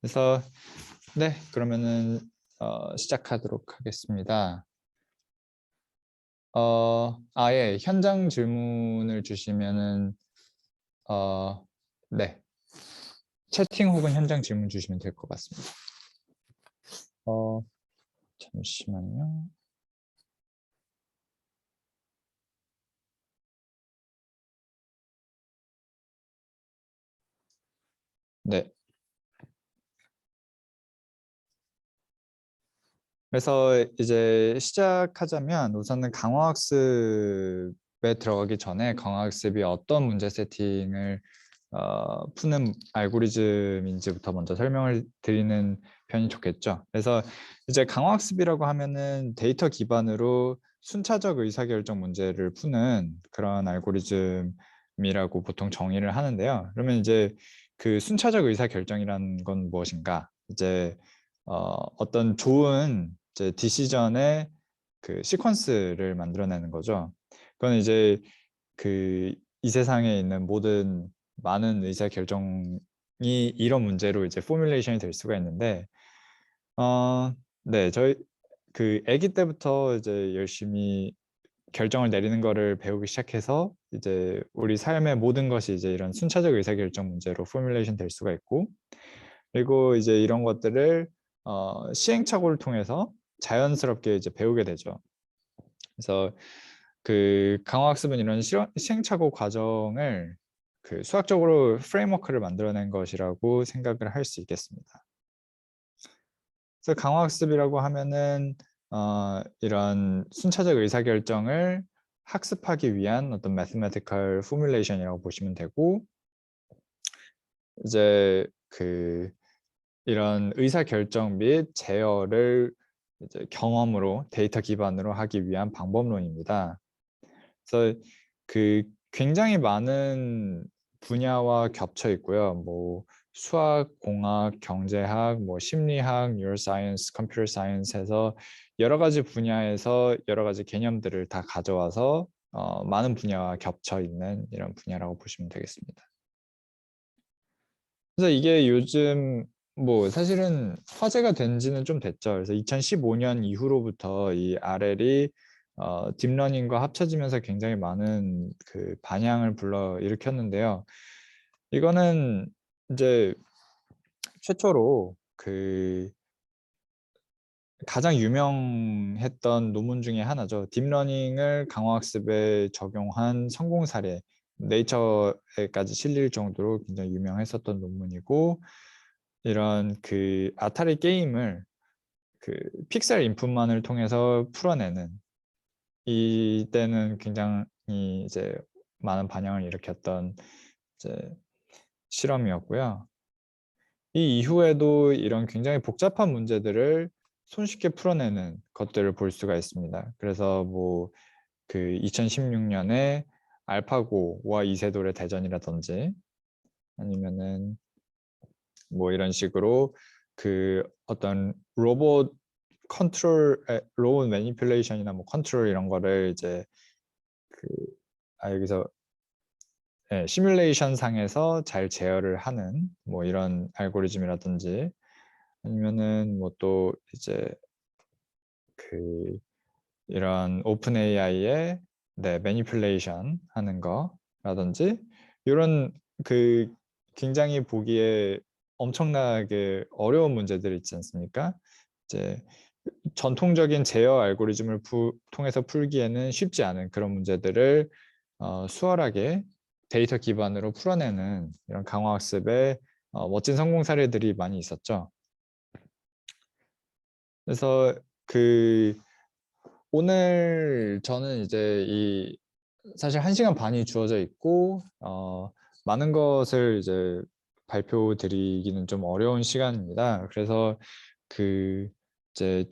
그래서 네, 그러면은 시작하도록 하겠습니다. 아예 현장 질문을 주시면은 네, 채팅 혹은 현장 질문 주시면 될 것 같습니다. 잠시만요. 네. 그래서 이제 시작하자면 우선은 강화학습에 들어가기 전에 강화학습이 어떤 문제 세팅을 푸는 알고리즘인지부터 먼저 설명을 드리는 편이 좋겠죠. 그래서 이제 강화학습이라고 하면은 데이터 기반으로 순차적 의사결정 문제를 푸는 그런 알고리즘이라고 보통 정의를 하는데요. 그러면 이제 그 순차적 의사결정이라는 건 무엇인가? 이제 어떤 좋은 이제 디시전의 그 시퀀스를 만들어내는 거죠. 그건 이제 그 이 세상에 있는 모든 많은 의사 결정이 이런 문제로 이제 포뮬레이션이 될 수가 있는데, 네, 저희 그 아기 때부터 이제 열심히 결정을 내리는 거를 배우기 시작해서 이제 우리 삶의 모든 것이 이제 이런 순차적 의사 결정 문제로 포뮬레이션 될 수가 있고, 그리고 이제 이런 것들을 시행착오를 통해서 자연스럽게 이제 배우게 되죠. 그래서 그 강화학습은 이런 시행착오 과정을 그 수학적으로 프레임워크를 만들어낸 것이라고 생각을 할 수 있겠습니다. 그래서 강화학습이라고 하면은 이런 순차적 의사결정을 학습하기 위한 어떤 mathematical formulation이라고 보시면 되고, 이제 그 이런 의사결정 및 제어를 이제 경험으로 데이터 기반으로 하기 위한 방법론입니다. 그래서 그 굉장히 많은 분야와 겹쳐 있고요. 뭐 수학, 공학, 경제학, 뭐 심리학, 뉴로사이언스, 컴퓨터 사이언스에서 여러 가지 분야에서 여러 가지 개념들을 다 가져와서 많은 분야와 겹쳐 있는 이런 분야라고 보시면 되겠습니다. 그래서 이게 요즘 뭐 사실은 화제가 된 지는 좀 됐죠. 그래서 2015년 이후로부터 이 RL이 딥러닝과 합쳐지면서 굉장히 많은 그 반향을 불러 일으켰는데요. 이거는 이제 최초로 그 가장 유명했던 논문 중에 하나죠. 딥러닝을 강화학습에 적용한 성공 사례, 네이처에까지 실릴 정도로 굉장히 유명했었던 논문이고, 이런 그 아타리 게임을 그 픽셀 인풋만을 통해서 풀어내는 이때는 굉장히 이제 많은 반향을 일으켰던 이제 실험이었고요. 이 이후에도 이런 굉장히 복잡한 문제들을 손쉽게 풀어내는 것들을 볼 수가 있습니다. 그래서 뭐 그 2016년에 알파고와 이세돌의 대전이라든지, 아니면은 뭐 이런 식으로 그 어떤 로봇 로봇 매니플레이션이나 뭐 컨트롤 이런 거를 이제 그 여기서 시뮬레이션 상에서 잘 제어를 하는 뭐 이런 알고리즘이라든지, 아니면은 뭐 또 이제 그 이런 오픈 AI의 매니플레이션 하는 거라든지, 이런 그 굉장히 보기에 엄청나게 어려운 문제들 있지 않습니까? 이제 전통적인 제어 알고리즘을 통해서 풀기에는 쉽지 않은 그런 문제들을 수월하게 데이터 기반으로 풀어내는 이런 강화학습의 멋진 성공 사례들이 많이 있었죠. 그래서 그 오늘 저는 이제 이 사실 1시간 반이 주어져 있고 많은 것을 이제 발표 드리기는 좀 어려운 시간입니다. 그래서 그 이제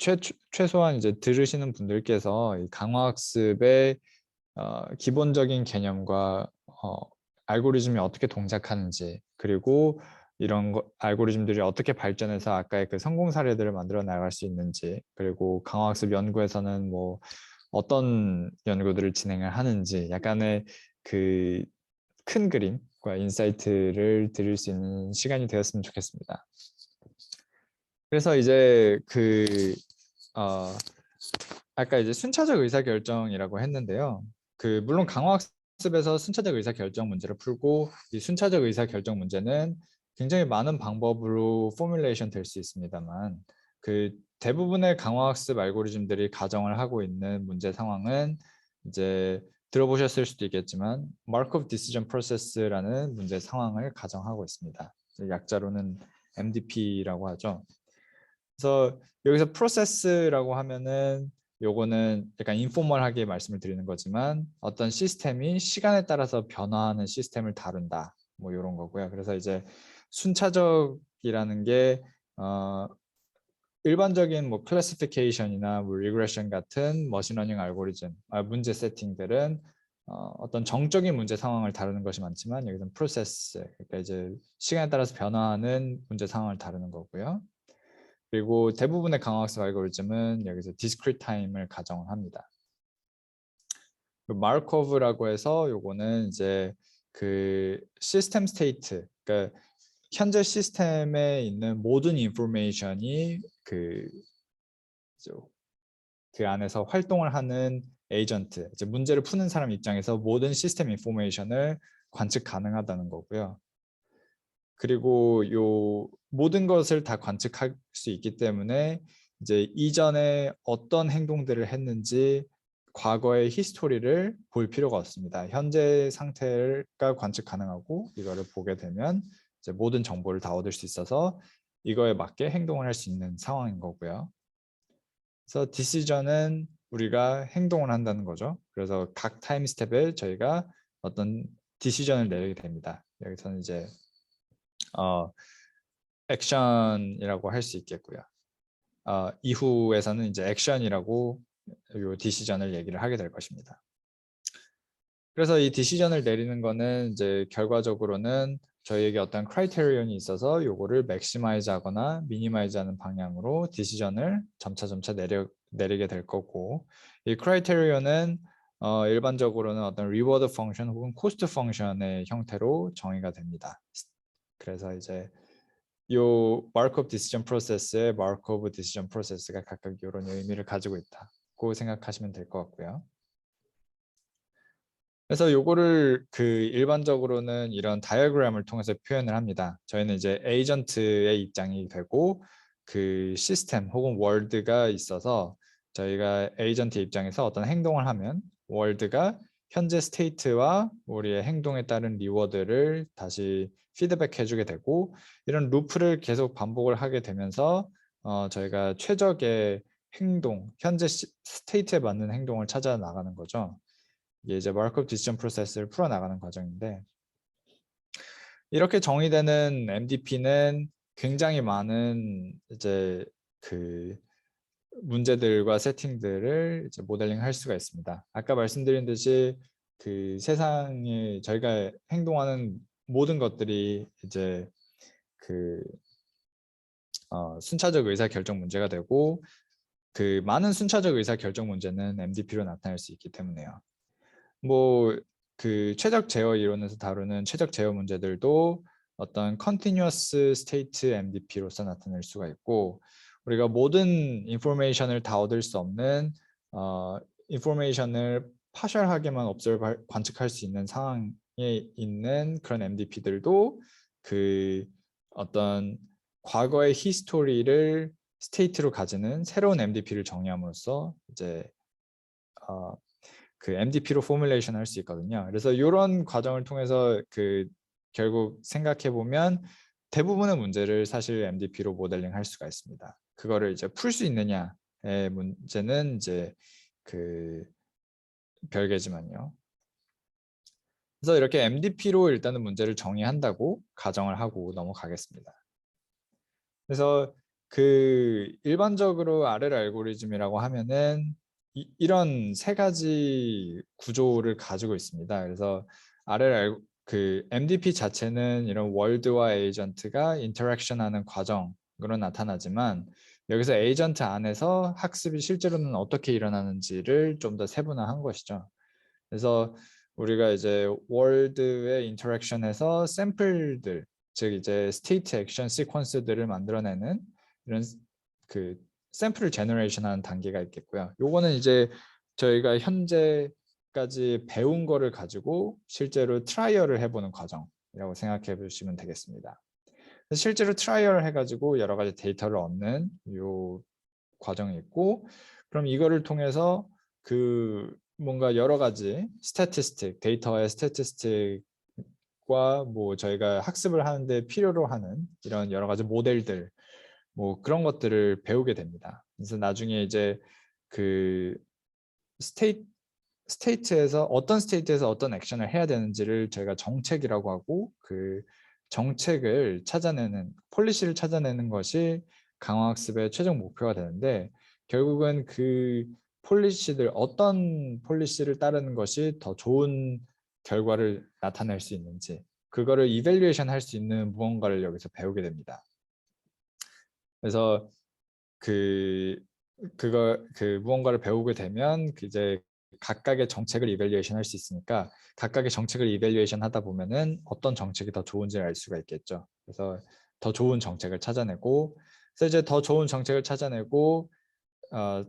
최소한 이제 들으시는 분들께서 이 강화학습의 기본적인 개념과 알고리즘이 어떻게 동작하는지, 그리고 이런 알고리즘들이 어떻게 발전해서 아까의 그 성공 사례들을 만들어 나갈 수 있는지, 그리고 강화학습 연구에서는 뭐 어떤 연구들을 진행을 하는지, 약간의 그 큰 그림과 인사이트를 드릴 수 있는 시간이 되었으면 좋겠습니다. 그래서 이제 아까 이제 순차적 의사결정이라고 했는데요. 물론 강화학습에서 순차적 의사결정 문제를 풀고 이 순차적 의사결정 문제는 굉장히 많은 방법으로 포뮬레이션 될 수 있습니다만 대부분의 강화학습 알고리즘들이 가정을 하고 있는 문제 상황은 이제 들어보셨을 수도 있겠지만 Markov Decision Process라는 문제 상황을 가정하고 있습니다. 약자로는 MDP라고 하죠. 그래서 여기서 프로세스라고 하면은 요거는 약간 인포멀하게 말씀을 드리는 거지만 어떤 시스템이 시간에 따라서 변화하는 시스템을 다룬다 뭐 이런 거고요. 그래서 이제 순차적이라는 게 일반적인 뭐 클래시피케이션이나 뭐 리그레션 같은 머신러닝 알고리즘 문제 세팅들은 어떤 정적인 문제 상황을 다루는 것이 많지만 여기서는 프로세스 그러니까 이제 시간에 따라서 변화하는 문제 상황을 다루는 거고요. 그리고 대부분의 강화학습 알고리즘은 여기서 discrete time을 가정을 합니다. 마르코브라고 해서 요거는 이제 시스템 스테이트, 그러니까 현재 시스템에 있는 모든 인포메이션이 그 안에서 활동을 하는 에이전트, 이제 문제를 푸는 사람 입장에서 모든 시스템 인포메이션을 관측 가능하다는 거고요. 그리고 요 모든 것을 다 관측할 수 있기 때문에 이제 이전에 어떤 행동들을 했는지 과거의 히스토리를 볼 필요가 없습니다. 현재 상태가 관측 가능하고 이거를 보게 되면 이제 모든 정보를 다 얻을 수 있어서 이거에 맞게 행동을 할 수 있는 상황인 거고요. 그래서 디시전은 우리가 행동을 한다는 거죠. 그래서 각 타임 스텝에 저희가 어떤 디시전을 내리게 됩니다. 여기서는 이제 액션이라고 할 수 있겠고요. 이후에서는 이제 액션이라고 요 디시전을 얘기를 하게 될 것입니다. 그래서 이 디시전을 내리는 거는 이제 결과적으로는 저희에게 어떤 크라이테리온이 있어서 요거를 맥시마이즈 하거나 미니마이즈 하는 방향으로 디시전을 점차 내리게 될 거고 이 크라이테리온은 일반적으로는 어떤 리워드 펑션 혹은 코스트 펑션의 형태로 정의가 됩니다. 그래서 이제 요 마르코브 디시전 프로세스의 마르코브 디시전 프로세스가 각각 이런 의미를 가지고 있다고 생각하시면 될 것 같고요. 그래서 요거를 일반적으로는 이런 다이어그램을 통해서 표현을 합니다. 저희는 이제 에이전트의 입장이 되고 시스템 혹은 월드가 있어서 저희가 에이전트 입장에서 어떤 행동을 하면 월드가 현재 스테이트와 우리의 행동에 따른 리워드를 다시 피드백 해주게 되고 이런 루프를 계속 반복을 하게 되면서 저희가 최적의 행동, 현재 스테이트에 맞는 행동을 찾아 나가는 거죠. 이게 이제 마르코브 디시전 프로세스를 풀어나가는 과정인데 이렇게 정의되는 MDP는 굉장히 많은 이제 문제들과 세팅들을 이제 모델링 할 수가 있습니다. 아까 말씀드린 듯이 세상에 저희가 행동하는 모든 것들이 이제 순차적 의사결정 문제가 되고 많은 순차적 의사결정 문제는 MDP로 나타날 수 있기 때문에요. 뭐 최적 제어 이론에서 다루는 최적 제어 문제들도 어떤 continuous state MDP로서 나타낼 수가 있고 우리가 모든 인포메이션을 다 얻을 수 없는 인포메이션을 파셜하게만 관측할 수 있는 상황에 있는 그런 MDP들도 어떤 과거의 히스토리를 스테이트로 가지는 새로운 MDP를 정의함으로써 이제 MDP로 포뮬레이션 할 수 있거든요. 그래서 이런 과정을 통해서 결국 생각해 보면 대부분의 문제를 사실 MDP로 모델링 할 수가 있습니다. 그거를 이제 풀 수 있느냐의 문제는 이제 별개지만요. 그래서 이렇게 MDP로 일단은 문제를 정의한다고 가정을 하고 넘어가겠습니다. 그래서 일반적으로 RL 알고리즘이라고 하면은 이런 세 가지 구조를 가지고 있습니다. 그래서 MDP 자체는 이런 월드와 에이전트가 인터랙션하는 과정으로 나타나지만 여기서 에이전트 안에서 학습이 실제로는 어떻게 일어나는지를 좀 더 세분화한 것이죠. 그래서 우리가 이제 월드의 인터랙션에서 샘플들 즉 이제 스테이트 액션 시퀀스들을 만들어내는 이런 그 샘플을 제너레이션하는 단계가 있겠고요. 요거는 이제 저희가 현재까지 배운 거를 가지고 실제로 트라이얼을 해보는 과정이라고 생각해 보시면 되겠습니다. 실제로 트라이얼을 해가지고 여러 가지 데이터를 얻는 요 과정이 있고, 그럼 이거를 통해서 그 뭔가 여러 가지 스태티스틱, 데이터의 스태티스틱과 뭐 저희가 학습을 하는데 필요로 하는 이런 여러 가지 모델들, 뭐 그런 것들을 배우게 됩니다. 그래서 나중에 이제 그 스테이트에서 어떤 액션을 해야 되는지를 저희가 정책이라고 하고, 그 정책을 찾아내는, 폴리시를 찾아내는 것이 강화학습의 최종 목표가 되는데, 결국은 그 폴리시들, 어떤 폴리시를 따르는 것이 더 좋은 결과를 나타낼 수 있는지, 그거를 이밸류에이션 할 수 있는 무언가를 여기서 배우게 됩니다. 그래서 그 무언가를 배우게 되면 이제 각각의 정책을 이밸류에이션 할 수 있으니까, 각각의 정책을 이밸류에이션 하다 보면은 어떤 정책이 더 좋은지를 알 수가 있겠죠. 그래서 더 좋은 정책을 찾아내고, 그래서 이제 더 좋은 정책을 찾아내고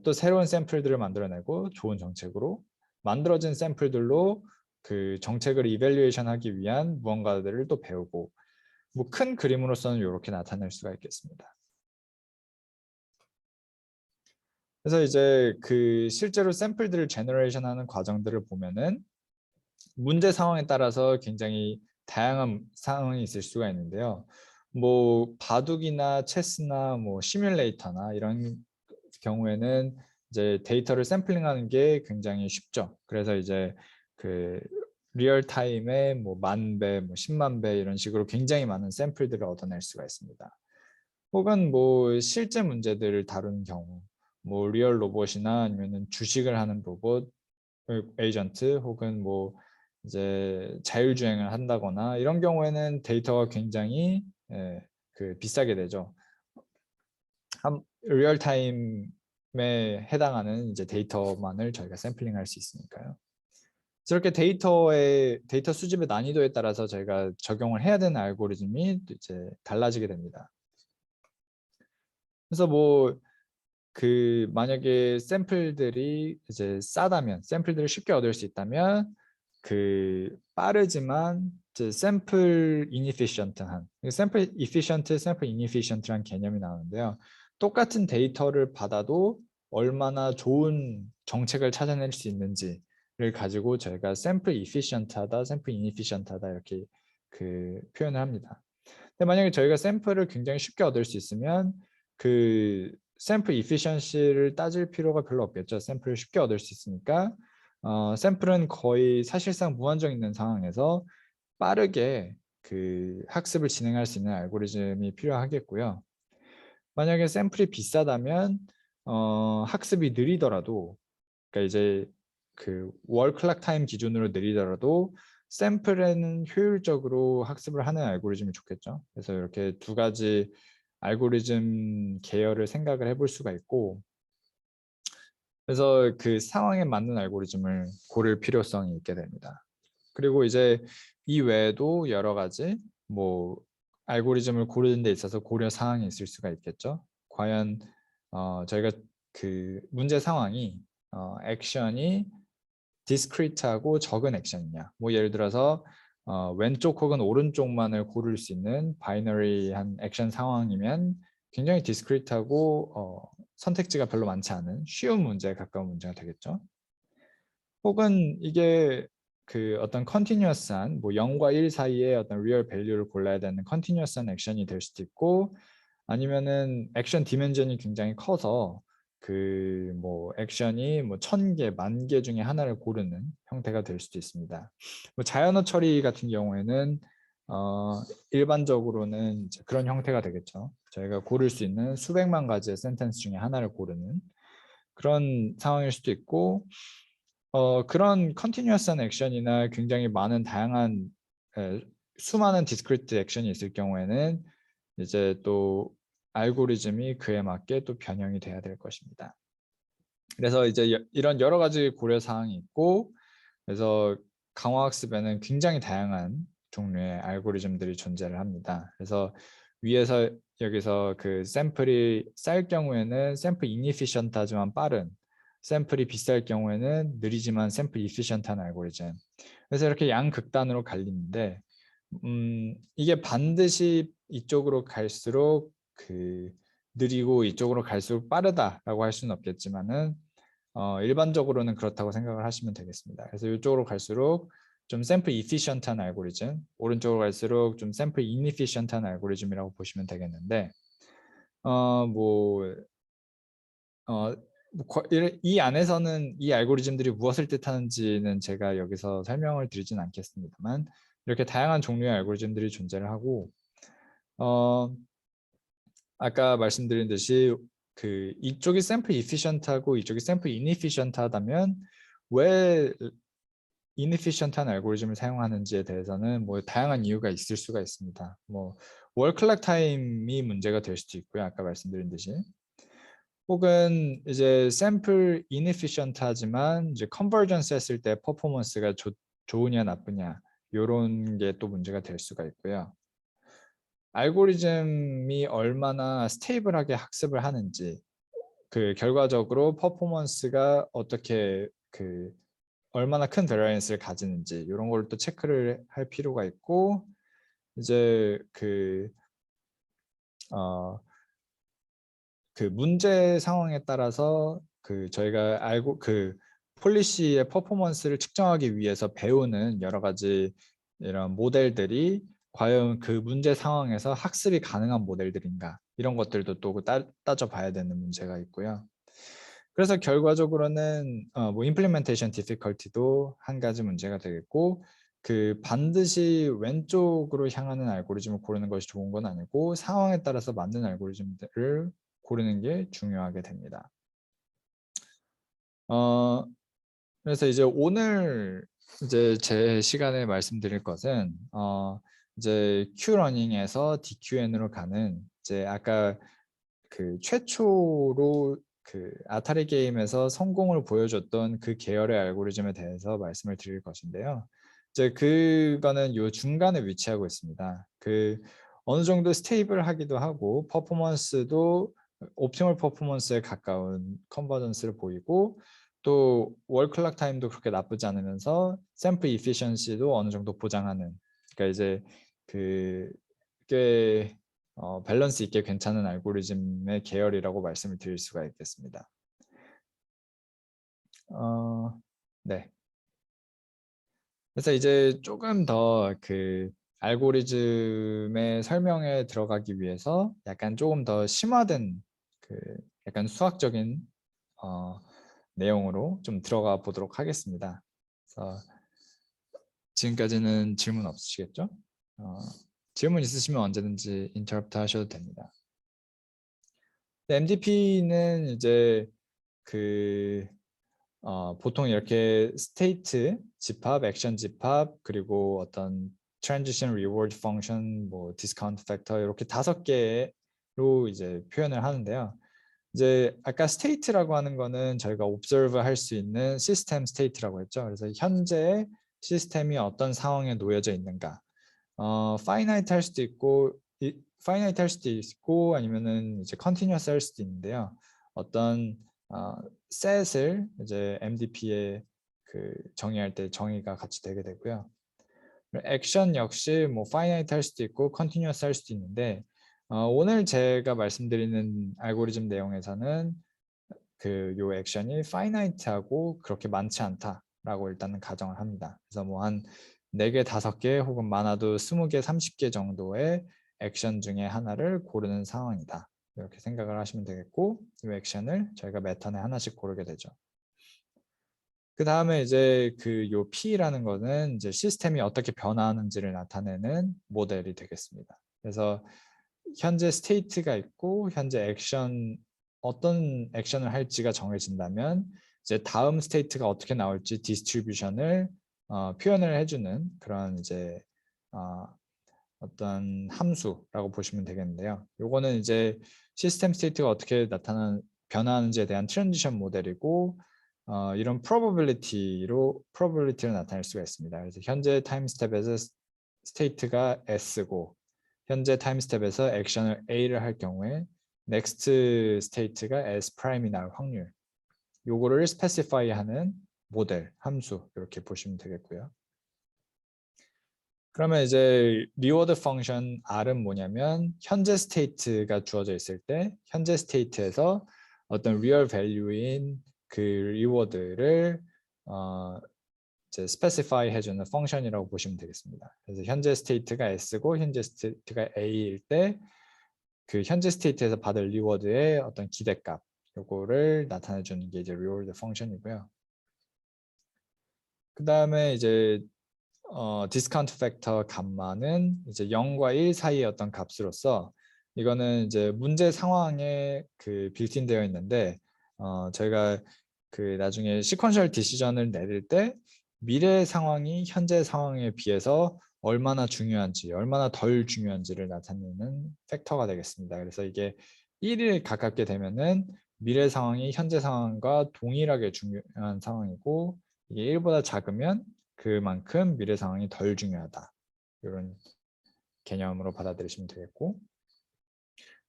또 새로운 샘플들을 만들어내고, 좋은 정책으로 만들어진 샘플들로 그 정책을 이밸류에이션 하기 위한 무언가들을 또 배우고, 뭐 큰 그림으로서는 이렇게 나타낼 수가 있겠습니다. 그래서 이제 그 실제로 샘플들을 제너레이션하는 과정들을 보면은 문제 상황에 따라서 굉장히 다양한 상황이 있을 수가 있는데요. 뭐 바둑이나 체스나 뭐 시뮬레이터나 이런 경우에는 이제 데이터를 샘플링하는 게 굉장히 쉽죠. 그래서 이제 그 리얼 타임에 뭐 10,000배, 뭐 100,000배 이런 식으로 굉장히 많은 샘플들을 얻어낼 수가 있습니다. 혹은 뭐 실제 문제들을 다루는 경우, 뭐 리얼 로봇이나 아니면은 주식을 하는 로봇 에이전트, 혹은 뭐 이제 자율주행을 한다거나 이런 경우에는 데이터가 굉장히 그 비싸게 되죠. 리얼타임에 해당하는 이제 데이터만을 저희가 샘플링할 수 있으니까요. 저렇게 데이터 수집의 난이도에 따라서 저희가 적용을 해야 되는 알고리즘이 이제 달라지게 됩니다. 그래서 뭐 그 만약에 샘플들이 이제 싸다면, 샘플들을 쉽게 얻을 수 있다면 그 빠르지만 이제 샘플 이니피션트한, 샘플 이피션트, 샘플 이니피션트란 개념이 나오는데요. 똑같은 데이터를 받아도 얼마나 좋은 정책을 찾아낼 수 있는지를 가지고 저희가 샘플 이피션트하다, 샘플 이니피션트하다 이렇게 그 표현을 합니다. 근데 만약에 저희가 샘플을 굉장히 쉽게 얻을 수 있으면 그 샘플 이피션시를 따질 필요가 별로 없겠죠. 샘플을 쉽게 얻을 수 있으니까 샘플은 거의 사실상 무한정 있는 상황에서 빠르게 그 학습을 진행할 수 있는 알고리즘이 필요하겠고요. 만약에 샘플이 비싸다면 학습이 느리더라도, 그러니까 이제 그 월 클락 타임 기준으로 느리더라도 샘플에는 효율적으로 학습을 하는 알고리즘이 좋겠죠. 그래서 이렇게 두 가지 알고리즘 계열을 생각을 해볼 수가 있고, 그래서 그 상황에 맞는 알고리즘을 고를 필요성이 있게 됩니다. 그리고 이제 이 외에도 여러 가지 뭐 알고리즘을 고르는 데 있어서 고려 사항이 있을 수가 있겠죠. 과연 저희가 그 문제 상황이 액션이 디스크리트하고 적은 액션이냐, 뭐 예를 들어서 왼쪽 혹은 오른쪽만을 고를 수 있는 바이너리한 액션 상황이면 굉장히 디스크리트하고 선택지가 별로 많지 않은 쉬운 문제에 가까운 문제가 되겠죠. 혹은 이게 그 어떤 컨티뉴어스한, 뭐 0과 1 사이에 어떤 리얼 밸류를 골라야 되는 컨티뉴어스한 액션이 될 수도 있고, 아니면은 액션 디멘전이 굉장히 커서 그 뭐 액션이 뭐 1,000개, 10,000개 중에 하나를 고르는 형태가 될 수도 있습니다. 뭐 자연어 처리 같은 경우에는 일반적으로는 이제 그런 형태가 되겠죠. 저희가 고를 수 있는 수백만 가지의 센텐스 중에 하나를 고르는 그런 상황일 수도 있고, 그런 컨티뉴어스한 액션이나 굉장히 많은 다양한 수많은 디스크리트 액션이 있을 경우에는 이제 또 알고리즘이 그에 맞게 또 변형이 돼야 될 것입니다. 그래서 이제 이런 여러 가지 고려 사항이 있고, 그래서 강화학습에는 굉장히 다양한 종류의 알고리즘들이 존재를 합니다. 그래서 위에서 여기서 그 샘플이 쌀 경우에는 샘플 inefficient하지만 빠른, 샘플이 비쌀 경우에는 느리지만 샘플 efficient한 알고리즘. 그래서 이렇게 양극단으로 갈리는데 이게 반드시 이쪽으로 갈수록 그 느리고 이쪽으로 갈수록 빠르다라고 할 수는 없겠지만은 일반적으로는 그렇다고 생각을 하시면 되겠습니다. 그래서 이쪽으로 갈수록 좀 샘플 이피션트한 알고리즘, 오른쪽으로 갈수록 좀 샘플 인이피션트한 알고리즘이라고 보시면 되겠는데 이 안에서는 이 알고리즘들이 무엇을 뜻하는지는 제가 여기서 설명을 드리진 않겠습니다만 이렇게 다양한 종류의 알고리즘들이 존재를 하고 아까 말씀드린 듯이 그 이쪽이 샘플 이피션트하고 이쪽이 샘플 인이피션트하다면 왜 inefficient한 알고리즘을 사용하는지에 대해서는 뭐 다양한 이유가 있을 수가 있습니다. 뭐 월클락 타임이 문제가 될 수도 있고요. 아까 말씀드린 듯이. 혹은 이제 샘플 inefficient하지만 이제 컨버전스 했을 때 퍼포먼스가 좋으냐 나쁘냐 이런 게 또 문제가 될 수가 있고요. 알고리즘이 얼마나 스테이블하게 학습을 하는지 그 결과적으로 퍼포먼스가 어떻게 그 얼마나 큰 베리언스를 가지는지 이런 걸 또 체크를 할 필요가 있고 이제 그 문제 상황에 따라서 그 저희가 알고 그 폴리시의 퍼포먼스를 측정하기 위해서 배우는 여러 가지 이런 모델들이 과연 그 문제 상황에서 학습이 가능한 모델들인가 이런 것들도 또 따져봐야 되는 문제가 있고요. 그래서 결과적으로는 뭐 implementation difficulty도 한 가지 문제가 되겠고 그 반드시 왼쪽으로 향하는 알고리즘을 고르는 것이 좋은 건 아니고 상황에 따라서 맞는 알고리즘들을 고르는 게 중요하게 됩니다. 그래서 이제 오늘 이제 제 시간에 말씀드릴 것은 이제 Q러닝에서 DQN으로 가는 이제 아까 그 최초로 그 아타리 게임에서 성공을 보여줬던 그 계열의 알고리즘에 대해서 말씀을 드릴 것인데요. 이제 그거는 요 중간에 위치하고 있습니다. 그 어느 정도 스테이블하기도 하고 퍼포먼스도 옵티멀 퍼포먼스에 가까운 컨버전스를 보이고 또 월클락 타임도 그렇게 나쁘지 않으면서 샘플 이피션시도 어느 정도 보장하는 그러니까 이제 그꽤 밸런스 있게 괜찮은 알고리즘의 계열이라고 말씀을 드릴 수가 있겠습니다. 네. 그래서 이제 조금 더 그 알고리즘의 설명에 들어가기 위해서 약간 조금 더 심화된 그 약간 수학적인 내용으로 좀 들어가 보도록 하겠습니다. 그래서 지금까지는 질문 없으시겠죠? 질문 있으시면 언제든지 인터럽트 하셔도 됩니다. MDP는 이제 그 보통 이렇게 스테이트 집합, 액션 집합, 그리고 어떤 transition reward function, 뭐 discount factor 이렇게 5개로 이제 표현을 하는데요. 이제 아까 스테이트라고 하는 거는 저희가 observe 할 수 있는 시스템 스테이트라고 했죠. 그래서 현재 시스템이 어떤 상황에 놓여져 있는가. finite 할 수도 있고 finite 할 수도 있고 아니면은 이제 continuous 할 수도 있는데요. 어떤 set을 이제 MDP에 그 정의할 때 정의가 같이 되게 되고요. 액션 역시 뭐 finite 할 수도 있고 continuous 할 수도 있는데 오늘 제가 말씀드리는 알고리즘 내용에서는 그 요 액션이 finite하고 그렇게 많지 않다라고 일단은 가정을 합니다. 그래서 뭐 한 4개, 5개 혹은 많아도 20개, 30개 정도의 액션 중에 하나를 고르는 상황이다. 이렇게 생각을 하시면 되겠고 이 액션을 저희가 매 턴에 하나씩 고르게 되죠. 그 다음에 이제 그 요 P라는 거는 이제 시스템이 어떻게 변화하는지를 나타내는 모델이 되겠습니다. 그래서 현재 스테이트가 있고 현재 액션 어떤 액션을 할지가 정해진다면 이제 다음 스테이트가 어떻게 나올지 디스트리뷰션을 표현을 해주는 그런 이제 어떤 함수라고 보시면 되겠는데요. 요거는 이제 시스템 스테이트가 어떻게 변화하는지에 대한 트랜지션 모델이고 이런 probability를 나타낼 수가 있습니다. 그래서 현재 타임 스텝에서 스테이트가 S고 현재 타임 스텝에서 액션을 A를 할 경우에 next state가 S prime이 나올 확률. 요거를 specify하는 모델, 함수 이렇게 보시면 되겠고요. 그러면 이제 reward function R은 뭐냐면 현재 스테이트가 주어져 있을 때 현재 스테이트에서 어떤 real value인 그 reward를 이제 specify 해주는 펑션이라고 보시면 되겠습니다. 그래서 현재 스테이트가 S고 현재 스테이트가 A일 때 그 현재 스테이트에서 받을 리워드의 어떤 기대값 요거를 나타내 주는 게 이제 reward 펑션이고요. 그 다음에 이제 디스카운트 팩터 감마는 이제 0과 1 사이의 어떤 값으로서 이거는 이제 문제 상황에 그 빌트인 되어 있는데 저희가 그 나중에 시퀀셜 디시전을 내릴 때 미래 상황이 현재 상황에 비해서 얼마나 중요한지 얼마나 덜 중요한지를 나타내는 팩터가 되겠습니다. 그래서 이게 1에 가깝게 되면은 미래 상황이 현재 상황과 동일하게 중요한 상황이고 이게 1보다 작으면 그만큼 미래 상황이 덜 중요하다. 이런 개념으로 받아들이시면 되겠고.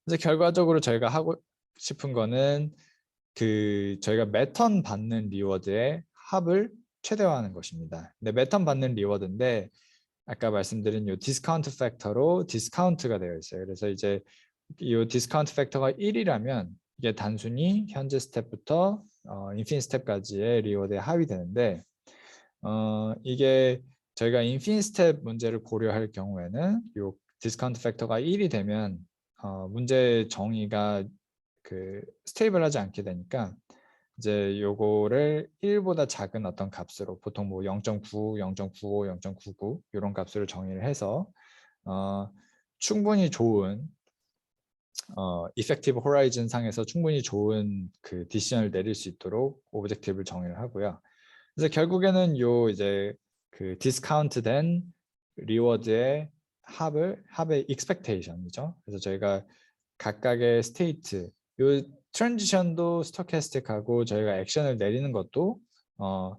그래서 결과적으로 저희가 하고 싶은 거는 그 저희가 매턴 받는 리워드의 합을 최대화하는 것입니다. 근데 매턴 받는 리워드인데 아까 말씀드린 이 디스카운트 팩터로 디스카운트가 되어 있어요. 그래서 이제 이 디스카운트 팩터가 1이라면 이게 단순히 현재 스텝부터 인피니트 스텝까지의 리워드의 합이 되는데 이게 저희가 인피니트 스텝 문제를 고려할 경우에는 이 디스카운트 팩터가 1이 되면 문제 정의가 그 스테이블하지 않게 되니까 이제 요거를 1보다 작은 어떤 값으로 보통 뭐 0.9, 0.95, 0.99 이런 값으로 정의를 해서 충분히 좋은 이펙티브 호라이즌 상에서 충분히 좋은 그 디시전을 내릴 수 있도록 오브젝티브를 정의를 하고요. 그래서 결국에는 요 이제 그 디스카운트된 리워드의 합의 익스펙테이션이죠. 그래서 저희가 각각의 스테이트 요 트랜지션도 스토캐스틱하고 저희가 액션을 내리는 것도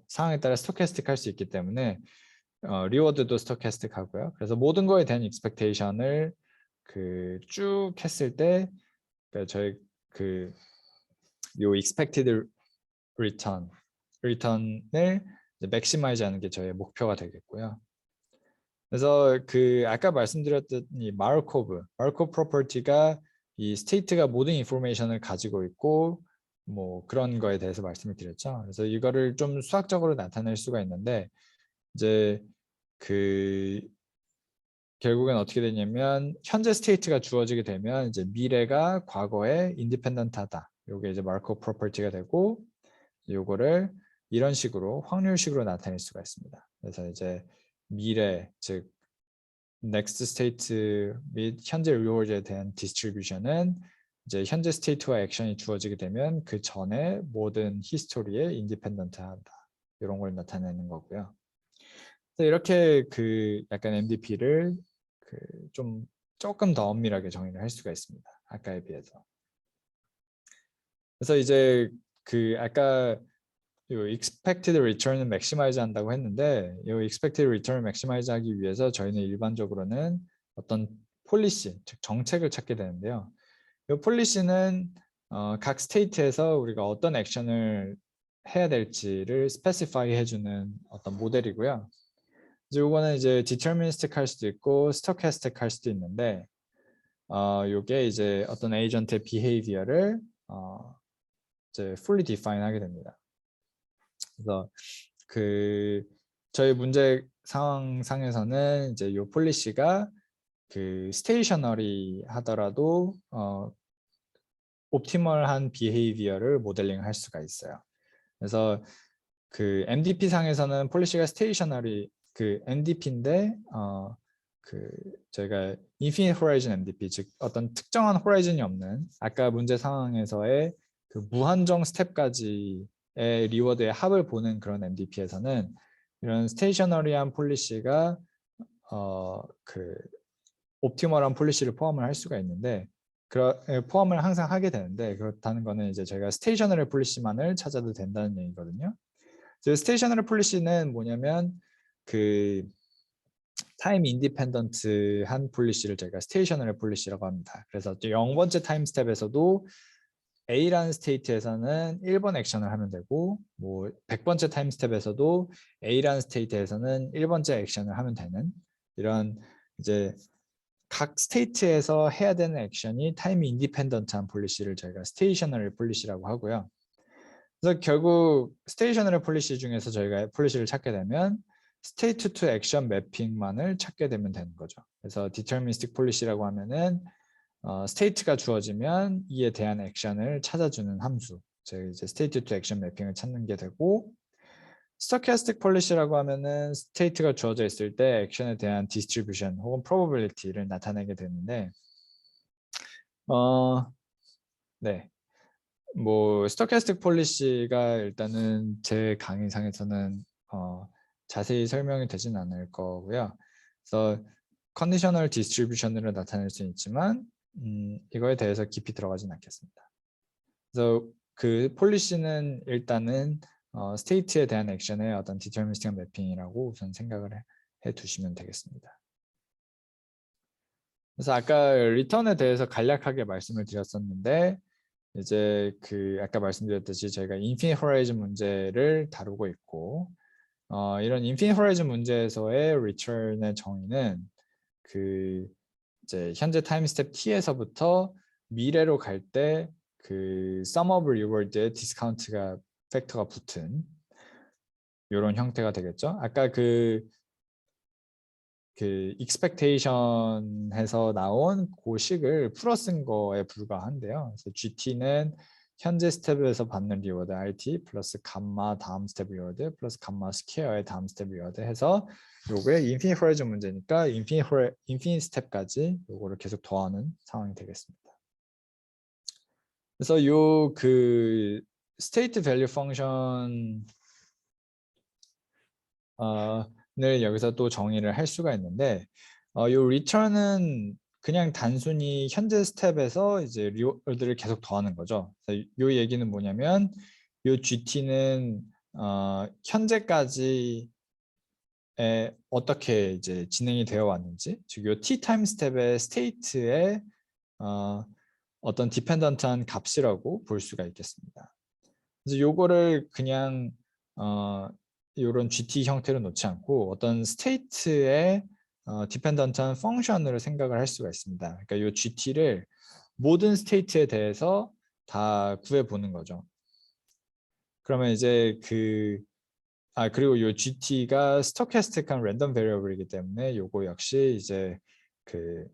상황에 따라 스토캐스틱 할 수 있기 때문에 리워드도 스토캐스틱 하고요. 그래서 모든 거에 대한 익스펙테이션을 그 쭉 했을 때 그러니까 저희 그 요 expected return을 맥시마이즈 하는 게 저희의 목표가 되겠고요. 그래서 그 아까 말씀드렸던 이 마르코브 프로퍼티가 이 스테이트가 모든 인포메이션을 가지고 있고 뭐 그런 거에 대해서 말씀을 드렸죠. 그래서 이거를 좀 수학적으로 나타낼 수가 있는데 이제 그 결국엔 어떻게 되냐면 현재 스테이트가 주어지게 되면 이제 미래가 과거에 인디펜던트하다. 요게 이제 마르코브 프로퍼티가 되고 요거를 이런 식으로 확률식으로 나타낼 수가 있습니다. 그래서 이제 미래 즉 next state 및 현재 reward에 대한 디스트리뷰션은 이제 현재 스테이트와 액션이 주어지게 되면 그 전에 모든 히스토리에 인디펜던트하다 이런 걸 나타내는 거고요. 그래서 이렇게 그 약간 MDP를 그 좀 조금 더 엄밀하게 정의를 할 수가 있습니다. 아까에 비해서. 그래서 이제 그 아까 이 expected return을 maximize 한다고 했는데 이 expected return을 maximize 하기 위해서 저희는 일반적으로는 어떤 폴리시, 즉 정책을 찾게 되는데요. 이 폴리시는 각 스테이트에서 우리가 어떤 액션을 해야 될지를 스페시파이 해주는 어떤 모델이고요. 이거는 이제 deterministic 할 수도 있고 stochastic 할 수도 있는데 요게 이제 어떤 에이전트의 behavior를 이제 fully define 하게 됩니다. 그래서 그 저희 문제 상황상에서는 이제 요 폴리시가 그 스테이셔너리 하더라도 옵티멀한 비헤이비어를 모델링 할 수가 있어요. 그래서 그 MDP 상에서는 폴리시가 스테이셔너리 그 MDP인데 그 저희가 인피니트 호라이즌 MDP 즉 어떤 특정한 호라이즌이 없는 아까 문제 상황에서의 그 무한정 스텝까지의 리워드의 합을 보는 그런 MDP에서는 이런 스테이셔너리한 폴리시가 그 옵티멀한 폴리시를 포함을 할 수가 있는데 포함을 항상 하게 되는데 그렇다는 거는 이제 저희가 스테이셔너리 폴리시만을 찾아도 된다는 얘기거든요. 스테이셔너리 폴리시는 뭐냐면 그 타임 인디펜던트한 폴리시를 저희가 스테이셔너리 폴리시라고 합니다. 그래서 0번째 타임 스텝에서도 A라는 스테이트에서는 1번 액션을 하면 되고, 뭐 100번째 타임 스텝에서도 A라는 스테이트에서는 1번째 액션을 하면 되는 이런 이제 각 스테이트에서 해야 되는 액션이 타임 인디펜던트한 폴리시를 저희가 스테이셔너리 폴리시라고 하고요. 그래서 결국 스테이셔너리 폴리시 중에서 저희가 폴리시를 찾게 되면 스테이트 투 액션 매핑만을 찾게 되면 되는 거죠. 그래서 디터미니스틱 폴리시라고 하면은 스테이트가 주어지면 이에 대한 액션을 찾아주는 함수, 즉 이제 스테이트 투 액션 매핑을 찾는 게 되고, 스토캐스틱 폴리시라고 하면은 스테이트가 주어져 있을 때 액션에 대한 디스트리뷰션 혹은 프로버빌리티를 나타내게 되는데, 네, 뭐 스토캐스틱 폴리시가 일단은 제 강의상에서는 자세히 설명이 되진 않을 거고요. 그래서 컨디셔널 디스트리뷰션으로 나타낼 수 있지만 이거에 대해서 깊이 들어가진 않겠습니다. 그래서 그 폴리시는 일단은 스테이트에 대한 액션의 어떤 디터미니스틱한 매핑이라고 우선 생각을 해 두시면 되겠습니다. 그래서 아까 리턴에 대해서 간략하게 말씀을 드렸었는데, 이제 그 아까 말씀드렸듯이 저희가 인피니트 호라이즌 문제를 다루고 있고, 이런 인피니트 호라이즌 문제에서의 return의 정의는 그 이제 현재 타임 스텝 t에서부터 미래로 갈 때 그 sum of reward에 디스카운트가 팩터가 붙은 이런 형태가 되겠죠. 아까 그 expectation에서 나온 그 식을 풀어 쓴 거에 불과한데요. 그래서 GT는 현재 스텝에서 받는 리워드 RT 플러스 감마 다음 스텝 리워드 플러스 감마 스퀘어의 다음 스텝 리워드 해서 요게 인피니트 호라이즌 문제니까 인피니트 스텝까지 요거를 계속 더하는 상황이 되겠습니다. 그래서 요 그 스테이트 밸류 펑션 을 여기서 또 정의를 할 수가 있는데, 요 return은 그냥 단순히 현재 스텝에서 이제 리워드를 계속 더하는 거죠. 그래서 요 얘기는 뭐냐면 요 GT는 현재까지 어떻게 이제 진행이 되어 왔는지, 즉 요 t 타임 스텝의 스테이트의 어떤 디펜던트한 값이라고 볼 수가 있겠습니다. 그래서 요거를 그냥 이런 GT 형태로 놓지 않고 어떤 스테이트의 디펜던트한 펑션으로 생각을 할 수가 있습니다. 그러니까 이 GT를 모든 스테이트에 대해서 다 구해 보는 거죠. 그러면 이제 그리고 이 GT가 스토캐스틱한 랜덤 베리어블이기 때문에 요거 역시 이제 그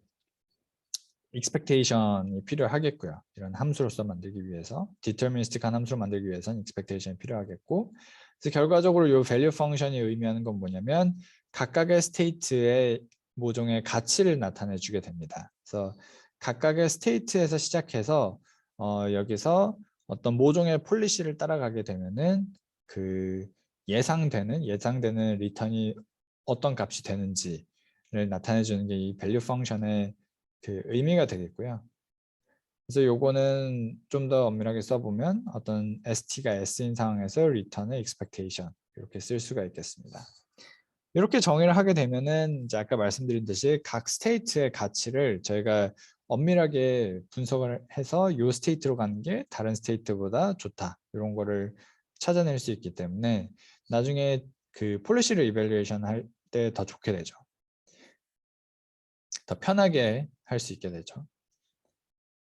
expectation이 필요하겠고요. 이런 함수로서 만들기 위해서 deterministic한 함수로 만들기 위해서는 expectation이 필요하겠고, 그래서 결과적으로 이 value function이 의미하는 건 뭐냐면 각각의 스테이트의 모종의 가치를 나타내 주게 됩니다. 그래서 각각의 스테이트에서 시작해서 여기서 어떤 모종의 폴리시를 따라가게 되면은 그 예상되는 리턴이 어떤 값이 되는지를 나타내 주는 게 이 value function의 그 의미가 되겠고요. 그래서 요거는 좀 더 엄밀하게 써보면 어떤 ST가 S인 상황에서 return의 expectation 이렇게 쓸 수가 있겠습니다. 이렇게 정의를 하게 되면은 이제 아까 말씀드린 듯이 각 스테이트의 가치를 저희가 엄밀하게 분석을 해서 요 스테이트로 가는 게 다른 스테이트보다 좋다 이런 거를 찾아낼 수 있기 때문에 나중에 그 폴리시를 이밸류에이션 할 때 더 좋게 되죠. 더 편하게 할 수 있게 되죠.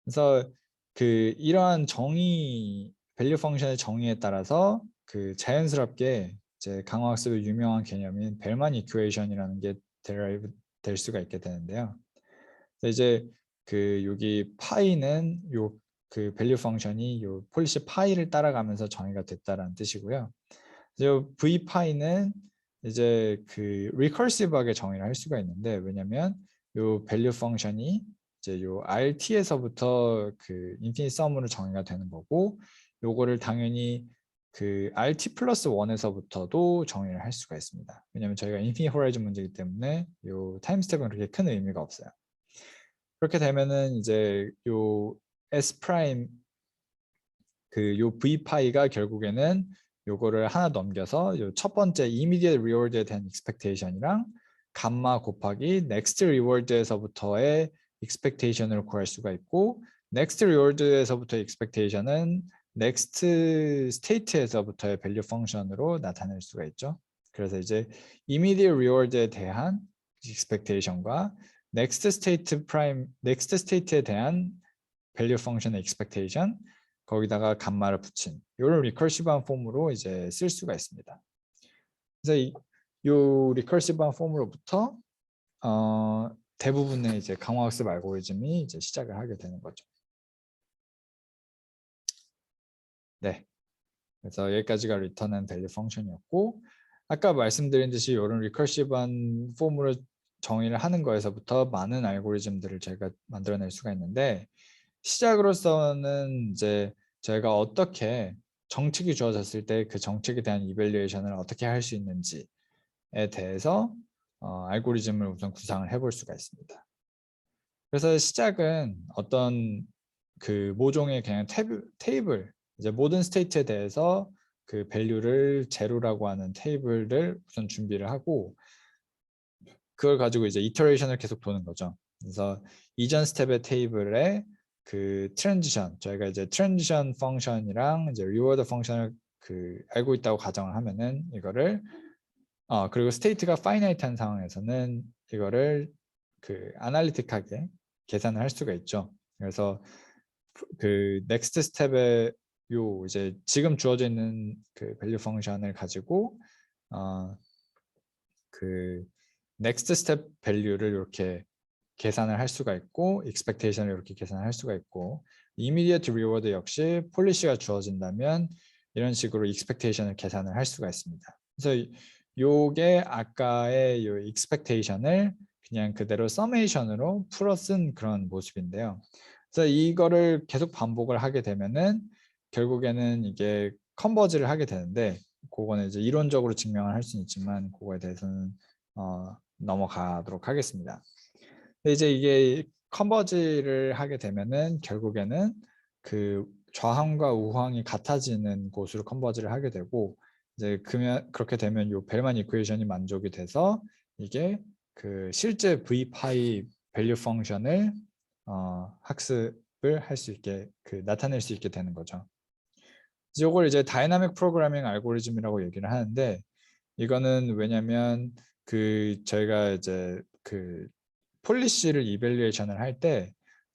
그래서 그 이러한 정의 밸류 펑션의 정의에 따라서 그 자연스럽게 이제 강화학습의 유명한 개념인 벨만 이퀘이션이라는 게 데라이브 될 수가 있게 되는데요. 그래서 이제 그 여기 파이는 요 그 밸류 펑션이 요 폴리시 파이를 따라가면서 정의가 됐다라는 뜻이고요. 그래서 v 파이는 이제 그 리커시브하게 정의를 할 수가 있는데, 왜냐면 요 밸류 펑션이 이제 요 RT에서부터 그 인피니트 썸으로 정의가 되는 거고, 요거를 당연히 그 RT 플러스 1에서부터도 정의를 할 수가 있습니다. 왜냐면 저희가 인피니트 호라이즌 문제이기 때문에 요 타임 스텝은 그렇게 큰 의미가 없어요. 그렇게 되면은 이제 요 S 프라임 그 요 V 파이가 결국에는 요거를 하나 넘겨서 요 첫 번째 immediate reward에 대한 expectation이랑 감마 곱하기 next reward에서부터의 expectation을 구할 수가 있고 next reward에서부터의 expectation은 next state에서부터의 value function으로 나타낼 수가 있죠. 그래서 이제 immediate reward에 대한 expectation과 next state에 대한 value function의 expectation 거기다가 감마를 붙인 이런 리커시브한 폼으로 이제 쓸 수가 있습니다. 그래서 이 리커시브한 폼으로부터 대부분의 이제 강화학습 알고리즘이 이제 시작을 하게 되는 거죠. 네. 그래서 여기까지가 return and value function이었고 아까 말씀드린 듯이 이런 리커시브한 폼으로 정의를 하는 거에서부터 많은 알고리즘들을 저희가 만들어낼 수가 있는데 시작으로서는 이제 저희가 어떻게 정책이 주어졌을 때 그 정책에 대한 이밸류에이션을 어떻게 할 수 있는지에 대해서 알고리즘을 우선 구상을 해볼 수가 있습니다. 그래서 시작은 어떤 그 모종의 그냥 테이블 이제 모든 스테이트에 대해서 그 밸류를 제로라고 하는 테이블을 우선 준비를 하고 그걸 가지고 이제 이터레이션을 계속 도는 거죠. 그래서 이전 스텝의 테이블에 그 트랜지션 저희가 이제 트랜지션 펑션이랑 이제 리워드 펑션을 그 알고 있다고 가정을 하면은 이거를 그리고 스테이트가 파이나이트한 상황에서는 이거를 그 아날리틱하게 계산을 할 수가 있죠. 그래서 그 넥스트 스텝에 요 이제 지금 주어져 있는 그 밸류 펑션을 가지고 그 넥스트 스텝 밸류를 이렇게 계산을 할 수가 있고 expectation을 이렇게 계산할 수가 있고 immediate reward 역시 폴리시가 주어진다면 이런 식으로 expectation을 계산을 할 수가 있습니다. 그래서 요게 아까의 요 expectation을 그냥 그대로 summation으로 풀어 쓴 그런 모습인데요. 그래서 이거를 계속 반복을 하게 되면은 결국에는 이게 컨버지를 하게 되는데 그거는 이제 이론적으로 증명을 할 수는 있지만 그거에 대해서는 넘어가도록 하겠습니다. 이제 이게 컨버지를 하게 되면은 결국에는 그 좌항과 우항이 같아지는 곳으로 컨버지를 하게 되고 이제 그렇게 되면 요 벨만 이퀘이션이 만족이 돼서 이게 그 실제 v 파이 밸류 펑션을 학습을 할 수 있게 나타낼 수 있게 되는 거죠. 이걸 이제 다이나믹 프로그래밍 알고리즘이라고 얘기를 하는데 이거는 왜냐면 저희가 이제 폴리시를 이밸류에이션을 할 때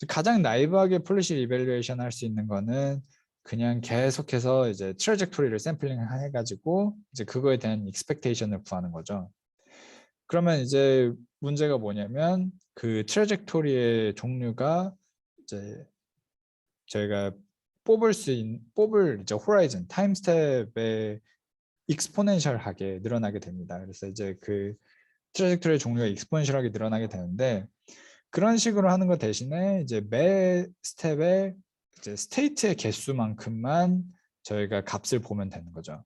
가장 나이브하게 폴리시 이밸류에이션 할 수 있는 거는 그냥 계속해서 이제 트래젝토리를 샘플링 해가지고 이제 그거에 대한 익스펙테이션을 구하는 거죠. 그러면 이제 문제가 뭐냐면 그 트래젝토리의 종류가 이제 저희가 뽑을 이제 호라이즌 타임 스텝에 익스포넨셜하게 늘어나게 됩니다. 그래서 이제 그 트래젝토리의 종류가 익스포넨셜하게 늘어나게 되는데 그런 식으로 하는 것 대신에 이제 매 스텝에 이제 스테이트의 개수만큼만 저희가 값을 보면 되는 거죠.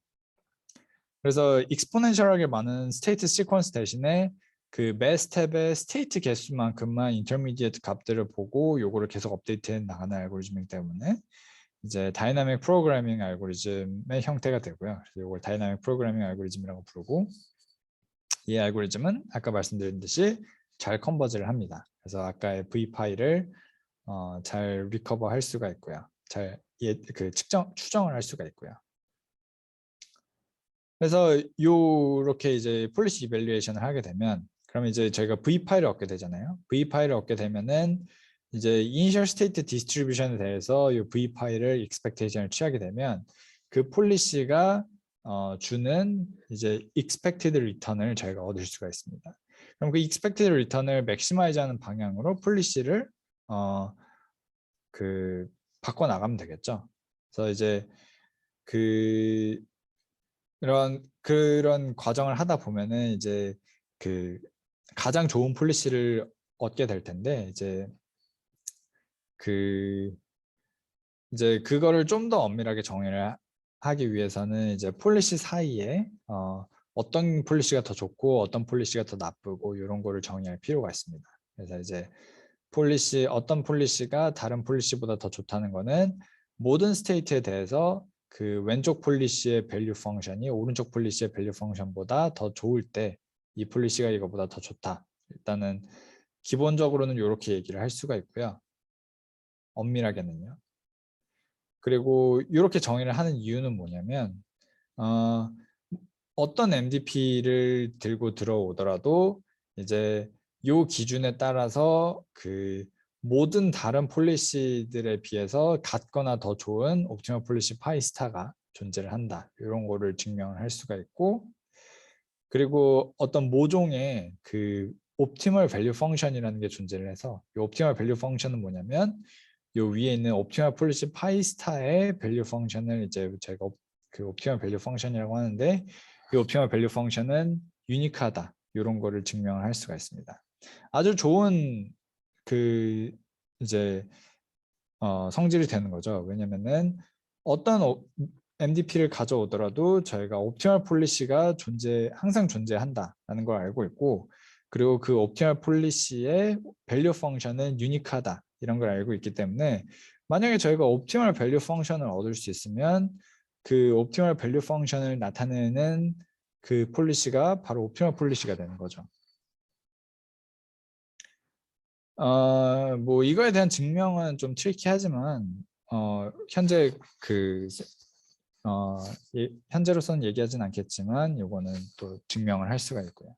그래서 익스포넨셜하게 많은 스테이트 시퀀스 대신에 그 매 스텝의 스테이트 개수만큼만 인터미디에이트 값들을 보고 요거를 계속 업데이트해 나가는 알고리즘이기 때문에 이제 다이나믹 프로그래밍 알고리즘의 형태가 되고요. 그래서 이걸 다이나믹 프로그래밍 알고리즘이라고 부르고 이 알고리즘은 아까 말씀드린 듯이 잘 컨버즈를 합니다. 그래서 아까의 V 파이를 잘 리커버 할 수가 있고요. 잘 추정을 할 수가 있고요. 그래서 이렇게 이제 폴리시 이밸류에이션을 하게 되면 그럼 이제 저희가 V 파이를 얻게 되잖아요. V 파이를 얻게 되면은 이제 이니셜 스테이트 디스트리뷰션에 대해서 이 V 파이를 익스펙테이션을 취하게 되면 그 폴리시가 주는 이제 expected return을 저희가 얻을 수가 있습니다. 그럼 그 expected return을 맥시마이즈하는 방향으로 폴리시를 바꿔 나가면 되겠죠. 그래서 이제 그런 과정을 하다 보면은 이제 가장 좋은 폴리시를 얻게 될 텐데 이제 그거를 좀 더 엄밀하게 정의를 하기 위해서는 이제 폴리시 사이에 어떤 폴리시가 더 좋고 어떤 폴리시가 더 나쁘고 이런 거를 정의할 필요가 있습니다. 그래서 이제 어떤 폴리시가 다른 폴리시보다 더 좋다는 거는 모든 스테이트에 대해서 그 왼쪽 폴리시의 밸류 펑션이 오른쪽 폴리시의 밸류 펑션보다 더 좋을 때 이 폴리시가 이거보다 더 좋다. 일단은 기본적으로는 이렇게 얘기를 할 수가 있고요. 엄밀하게는요. 그리고 이렇게 정의를 하는 이유는 뭐냐면 어떤 MDP를 들고 들어오더라도 이제 요 기준에 따라서 그 모든 다른 폴리시들에 비해서 같거나 더 좋은 옵티멀 폴리시 파이스타가 존재를 한다. 이런 거를 증명을 할 수가 있고, 그리고 어떤 모종의 그 옵티멀 밸류 펑션이라는 게 존재를 해서 이 옵티멀 밸류 펑션은 뭐냐면 요 위에 있는 옵티멀 폴리시 파이스타의 밸류 펑션을 이제 제가 그 옵티멀 밸류 펑션이라고 하는데, 이 옵티멀 밸류 펑션은 유니크하다. 이런 거를 증명을 할 수가 있습니다. 아주 좋은 그 이제 성질이 되는 거죠. 왜냐면은 어떤 MDP를 가져오더라도 저희가 옵티멀 폴리시가 항상 존재한다라는 걸 알고 있고, 그리고 그 옵티멀 폴리시의 밸류 펑션은 유니크하다 이런 걸 알고 있기 때문에, 만약에 저희가 옵티멀 밸류 펑션을 얻을 수 있으면 그 옵티멀 밸류 펑션을 나타내는 그 폴리시가 바로 옵티멀 폴리시가 되는 거죠. 뭐 이거에 대한 증명은 좀 트리키하지만 현재 현재로서는 얘기하진 않겠지만 이거는 또 증명을 할 수가 있고요.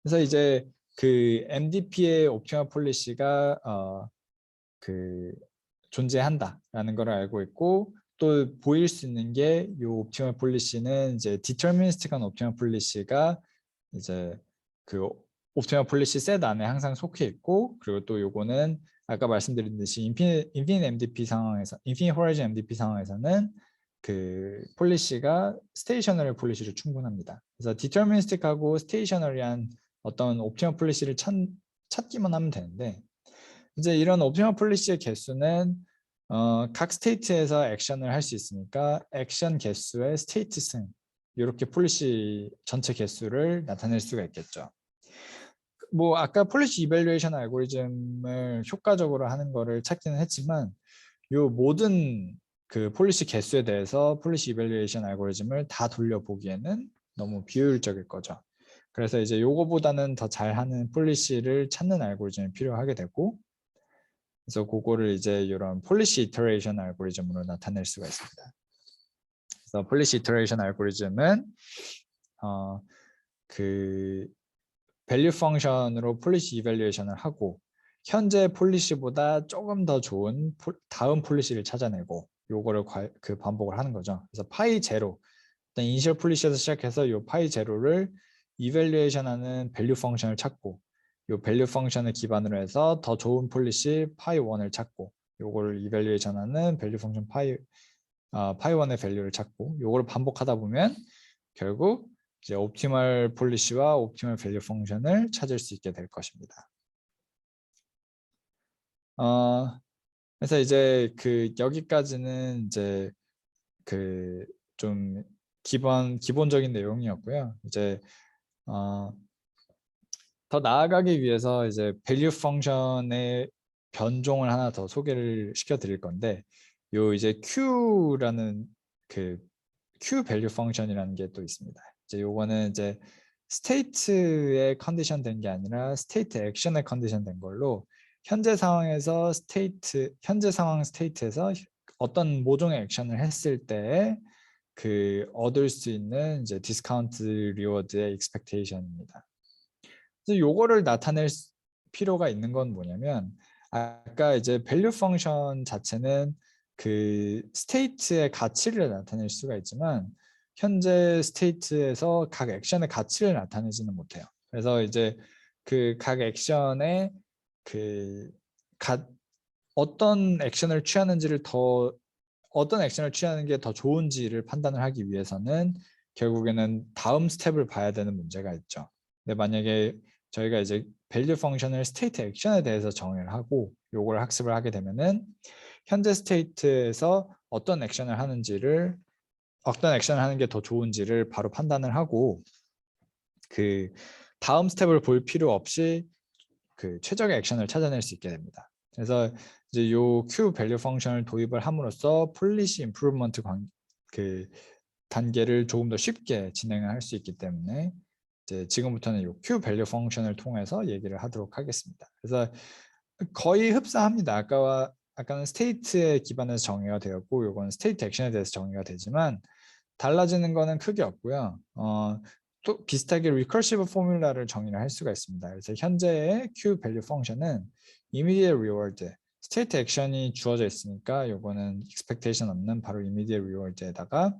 그래서 이제 그 MDP의 옵티멀 폴리시가 존재한다라는 걸 알고 있고, 또 보일 수 있는 게 이 옵티멀 폴리시는 이제 디터미니스틱한 옵티멀 폴리시가 이제 그 옵티멀 폴리시 셋 안에 항상 속해 있고, 그리고 또 요거는 아까 말씀드린 듯이 인피니트 MDP 상황에서, 인피니트 호라이즌 MDP 상황에서는 그 폴리시가 스테이셔너리 폴리시로 충분합니다. 그래서 디터미니스틱하고 스테이셔너리한 어떤 옵티멀 폴리시를 찾기만 하면 되는데, 이제 이런 옵티멀 폴리시의 개수는 각 스테이트에서 액션을 할 수 있으니까 액션 개수의 스테이트 승, 이렇게 폴리시 전체 개수를 나타낼 수가 있겠죠. 뭐 아까 폴리시 이밸류에이션 알고리즘을 효과적으로 하는 거를 찾기는 했지만, 요 모든 그 폴리시 개수에 대해서 폴리시 이밸류에이션 알고리즘을 다 돌려보기에는 너무 비효율적일 거죠. 그래서 이제 요거보다는 더 잘하는 폴리시를 찾는 알고리즘이 필요하게 되고, 그래서 그거를 이제 이런 폴리시 이터레이션 알고리즘으로 나타낼 수가 있습니다. 그래서 폴리시 이터레이션 알고리즘은 그 밸류 펑션으로 폴리시 이밸류에이션을 하고, 현재 폴리시보다 조금 더 좋은 다음 폴리시를 찾아내고, 요거를 반복을 하는 거죠. 그래서 파이 제로, 일단 이니셜 폴리시에서 시작해서 요 파이 제로를 이밸류에이션하는 밸류 펑션을 찾고, 요 밸류 펑션을 기반으로 해서 더 좋은 폴리시 파이 1을 찾고, 요거를 이밸류에이션하는 밸류 펑션 파이 1의 밸류를 찾고, 요거를 반복하다 보면 결국 이제 옵티멀 폴리시와 옵티멀 밸류 펑션을 찾을 수 있게 될 것입니다. 그래서 이제 그 여기까지는 이제 그 좀 기본적인 내용이었고요. 이제 더 나아가기 위해서 이제 밸류 펑션의 변종을 하나 더 소개를 시켜 드릴 건데, 요 이제 Q라는 그 Q 밸류 펑션이라는 게 또 있습니다. 이제 요거는 이제 스테이트의 컨디션 된 게 아니라 스테이트 액션의 컨디션 된 걸로, 현재 상황에서 현재 상황 스테이트에서 어떤 모종의 액션을 했을 때 그 얻을 수 있는 이제 디스카운트 리워드의 익스펙테이션입니다. 그래서 요거를 나타낼 필요가 있는 건 뭐냐면, 아까 이제 밸류 펑션 자체는 그 스테이트의 가치를 나타낼 수가 있지만, 현재 스테이트에서 각 액션의 가치를 나타내지는 못해요. 그래서 이제 그 각 액션의 그 어떤 액션을 취하는 게 더 좋은지를 판단을 하기 위해서는 결국에는 다음 스텝을 봐야 되는 문제가 있죠. 근데 만약에 저희가 이제 밸류 펑션을 스테이트 액션에 대해서 정의를 하고 요걸 학습을 하게 되면은, 현재 스테이트에서 어떤 액션을 하는 게 더 좋은지를 바로 판단을 하고, 그 다음 스텝을 볼 필요 없이 그 최적의 액션을 찾아낼 수 있게 됩니다. 그래서 이제 요 Q 밸류 펑션을 도입을 함으로써 폴리시 임프루먼트 그 단계를 조금 더 쉽게 진행을 할 수 있기 때문에, 이제 지금부터는 이 Q 밸류 펑션을 통해서 얘기를 하도록 하겠습니다. 그래서 거의 흡사합니다. 아까는 스테이트에 기반해서 정의가 되었고, 요건 스테이트 액션에 대해서 정의가 되지만 달라지는 거는 크게 없고요. 또 비슷하게 리커시브 포뮬라를 정의를 할 수가 있습니다. 그래서 현재의 Q 밸류 펑션은 immediate reward, 스테이트 액션이 주어져 있으니까 요거는 expectation 없는 바로 immediate reward에다가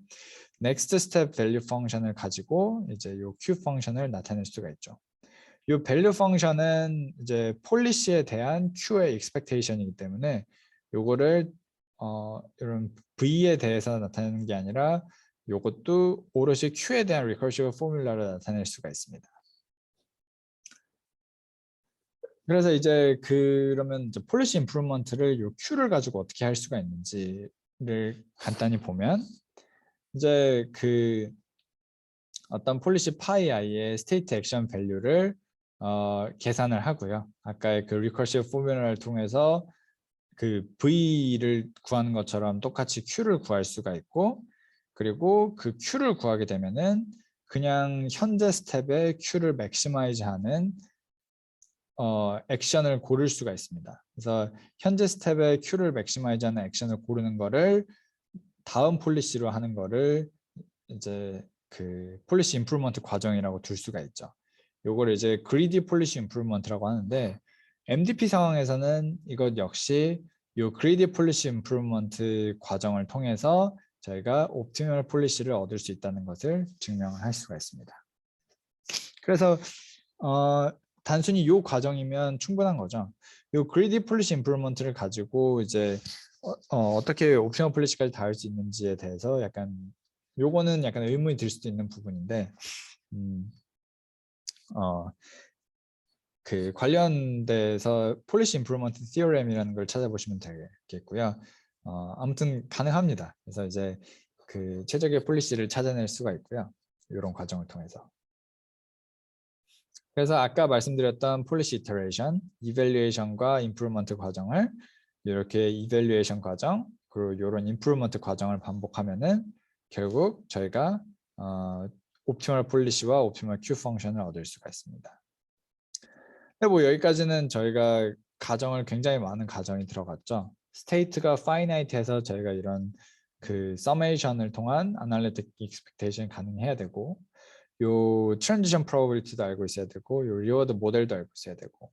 next step value 펑션을 가지고 이제 요 Q 펑션을 나타낼 수가 있죠. 요 value 펑션은 이제 폴리시에 대한 Q의 expectation이기 때문에 요거를 이런 V에 대해서 나타내는 게 아니라 요것도 오롯이 Q에 대한 recursive 포뮬라를 나타낼 수가 있습니다. 그래서 이제 그러면 이제 폴리시 임프루먼트를 요 Q를 가지고 어떻게 할 수가 있는지를 간단히 보면 이제 그 어떤 폴리시 파이 i의 스테이트 액션 밸류를 계산을 하고요. 아까의 그 recursive 포뮬라를 통해서 그 V를 구하는 것처럼 똑같이 Q를 구할 수가 있고, 그리고 그 Q를 구하게 되면은 그냥 현재 스텝에 Q를 맥시마이즈하는 액션을 고를 수가 있습니다. 그래서 현재 스텝에 Q를 맥시마이즈하는 액션을 고르는 거를 다음 폴리시로 하는 거를 이제 그 폴리시 임프루먼트 과정이라고 둘 수가 있죠. 요걸 이제 그리디 폴리시 임프루먼트라고 하는데 MDP 상황에서는 이것 역시 요 그리디 폴리시 임프루먼트 과정을 통해서 저희가 옵티멀 폴리시를 얻을 수 있다는 것을 증명을 할 수가 있습니다. 그래서 단순히 요 과정이면 충분한 거죠. 요 그리디 폴리시 임프루먼트를 가지고 이제 어떻게 옵티멀 폴리시까지 닿을 수 있는지에 대해서 요거는 약간 의문이 들 수도 있는 부분인데 그 관련돼서 폴리시 임프루먼트 티어렘이라는 걸 찾아보시면 되겠고요. 아무튼 가능합니다. 그래서 이제 그 최적의 폴리시를 찾아낼 수가 있고요. 이런 과정을 통해서. 그래서 아까 말씀드렸던 폴리시 이터레이션, 이밸류에이션과 임프루먼트 과정을 이렇게 이밸류에이션 과정, 그리고 이런 임프루먼트 과정을 반복하면은 결국 저희가 옵티멀 폴리시와 옵티멀 Q 펑션을 얻을 수가 있습니다. 근데 뭐 여기까지는 저희가 가정을 굉장히 많은 가정이 들어갔죠. 스테이트가 파이나이트해서 저희가 이런 그 서메이션을 통한 아날리틱 익스펙테이션 가능해야 되고, 요 트랜지션 프로버빌리티도 알고 있어야 되고, 요 리워드 모델도 알고 있어야 되고,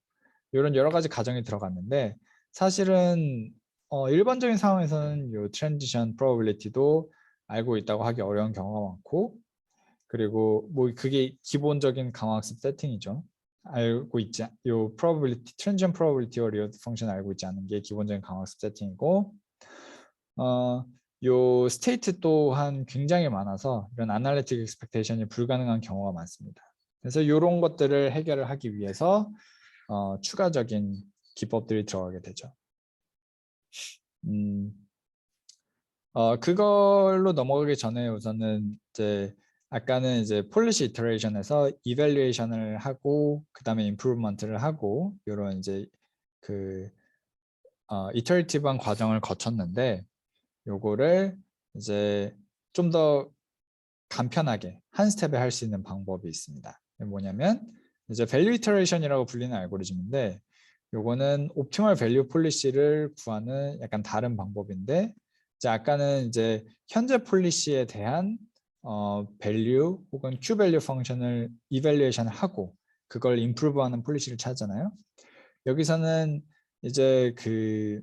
이런 여러 가지 가정이 들어갔는데 사실은 일반적인 상황에서는 요 트랜지션 프로버빌리티도 알고 있다고 하기 어려운 경우가 많고, 그리고 뭐 그게 기본적인 강화학습 세팅이죠. 알고 있지 요 probability, transient probability와 리워드 펑션 알고 있지 않은 게 기본적인 강화학습 세팅이고, 요 스테이트 또한 굉장히 많아서 이런 아날리틱 익스펙테이션이 불가능한 경우가 많습니다. 그래서 이런 것들을 해결을 하기 위해서 추가적인 기법들이 들어가게 되죠. 그걸로 넘어가기 전에 우선은 이제 아까는 이제 폴리시 이터레이션에서 이밸류에이션을 하고 그다음에 임프루먼트를 하고 이런 이제 그 이터레이티브한 과정을 거쳤는데, 요거를 이제 좀 더 간편하게 한 스텝에 할 수 있는 방법이 있습니다. 뭐냐면 이제 밸류 이터레이션이라고 불리는 알고리즘인데, 요거는 옵티멀 밸류 폴리시를 구하는 약간 다른 방법인데, 이제 아까는 이제 현재 폴리시에 대한 밸류 혹은 Q 밸류 펑션을 이밸류에이션을 하고 그걸 임프루브하는 폴리시를 찾잖아요. 여기서는 이제 그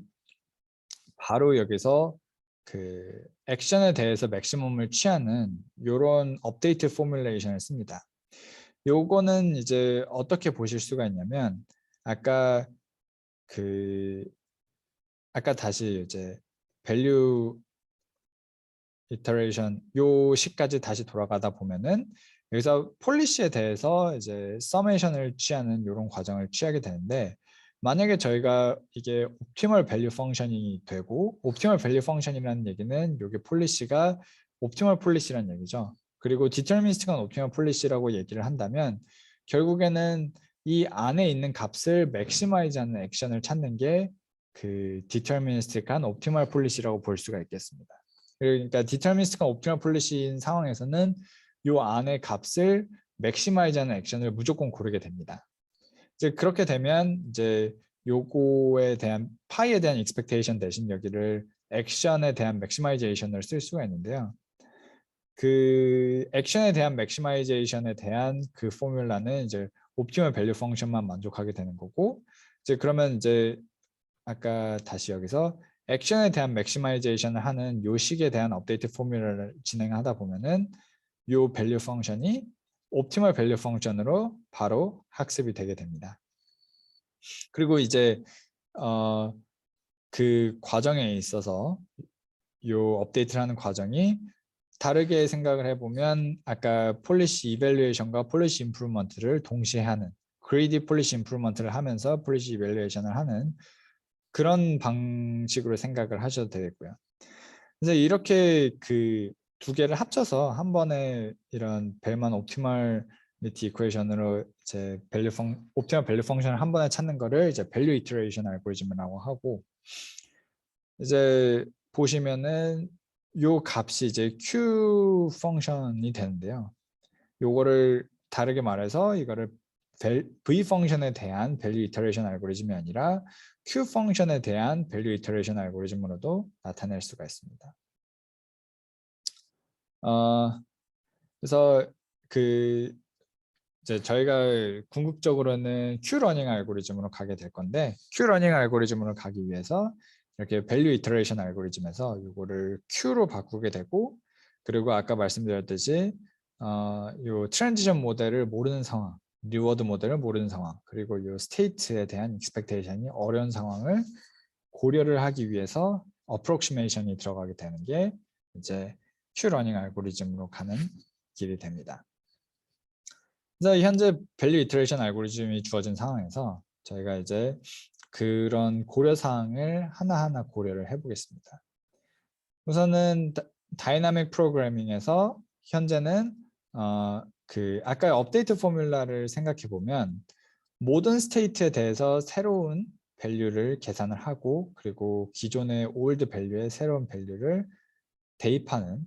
바로 여기서 그 액션에 대해서 맥시멈을 취하는 이런 업데이트 포뮬레이션을 씁니다. 요거는 이제 어떻게 보실 수가 있냐면 아까 다시 이제 밸류 이터레이션 요 시까지 다시 돌아가다 보면은 여기서 폴리시에 대해서 이제 서메이션을 취하는 이런 과정을 취하게 되는데, 만약에 저희가 이게 옵티멀 밸류 펑션이 되고, 옵티멀 밸류 펑션이라는 얘기는 여기 폴리시가 옵티멀 폴리시라는 얘기죠. 그리고 디터미니스틱한 옵티멀 폴리시라고 얘기를 한다면 결국에는 이 안에 있는 값을 맥시마이즈하는 액션을 찾는 게 그 디터미니스틱한 옵티멀 폴리시라고 볼 수가 있겠습니다. 그러니까 디터미니스틱한 옵티멀 폴리시인 상황에서는 이 안의 값을 맥시마이즈하는 액션을 무조건 고르게 됩니다. 이제 그렇게 되면 이제 요거에 대한 파이에 대한 익스펙테이션 대신 여기를 액션에 대한 맥시마이제이션을 쓸 수가 있는데요. 그 액션에 대한 맥시마이제이션에 대한 그 포뮬라는 이제 옵티멀 밸류 펑션만 만족하게 되는 거고, 이제 그러면 이제 아까 다시 여기서 액션에 대한 맥시마이제이션을 하는 요 식에 대한 업데이트 포뮬러를 진행하다 보면은 요 밸류 펑션이 옵티멀 밸류 펑션으로 바로 학습이 되게 됩니다. 그리고 이제 그 과정에 있어서 요 업데이트를 하는 과정이 다르게 생각을 해보면 아까 폴리시 이밸류에이션과 폴리시 임프루먼트를 동시에 하는 그레이디 폴리시 임프루먼트를 하면서 폴리시 이밸류에이션을 하는 그런 방식으로 생각을 하셔도 되겠고요. 그래서 이렇게 그 두 개를 합쳐서 한 번에 이런 벨만 옵티멀리티 이퀘이션으로 이제 옵티멀 밸류 펑션을 한 번에 찾는 거를 이제 밸류 이터레이션 알고리즘이라고 하고, 이제 보시면은 요 값이 이제 Q 펑션이 되는데요. 요거를 다르게 말해서 이거를 V 펑션에 대한 밸류 이터레이션 알고리즘이 아니라 Q 펑션에 대한 밸류 이터레이션 알고리즘으로도 나타낼 수가 있습니다. 그래서 그 이제 저희가 궁극적으로는 Q 러닝 알고리즘으로 가게 될 건데, Q 러닝 알고리즘으로 가기 위해서 이렇게 밸류 이터레이션 알고리즘에서 이거를 Q로 바꾸게 되고, 그리고 아까 말씀드렸듯이 요 트랜지션 모델을 모르는 상황, 리워드 모델을 모르는 상황, 그리고 요 스테이트에 대한 익스펙테이션이 어려운 상황을 고려를 하기 위해서 어프록시메이션이 들어가게 되는 게 이제 Q 러닝 알고리즘으로 가는 길이 됩니다. 그래서 현재 밸류 이터레이션 알고리즘이 주어진 상황에서 저희가 이제 그런 고려 사항을 하나하나 고려를 해보겠습니다. 우선은 다이나믹 프로그래밍에서 현재는 그 아까 업데이트 포뮬라를 생각해 보면 모든 스테이트에 대해서 새로운 밸류를 계산을 하고, 그리고 기존의 올드 밸류에 새로운 밸류를 대입하는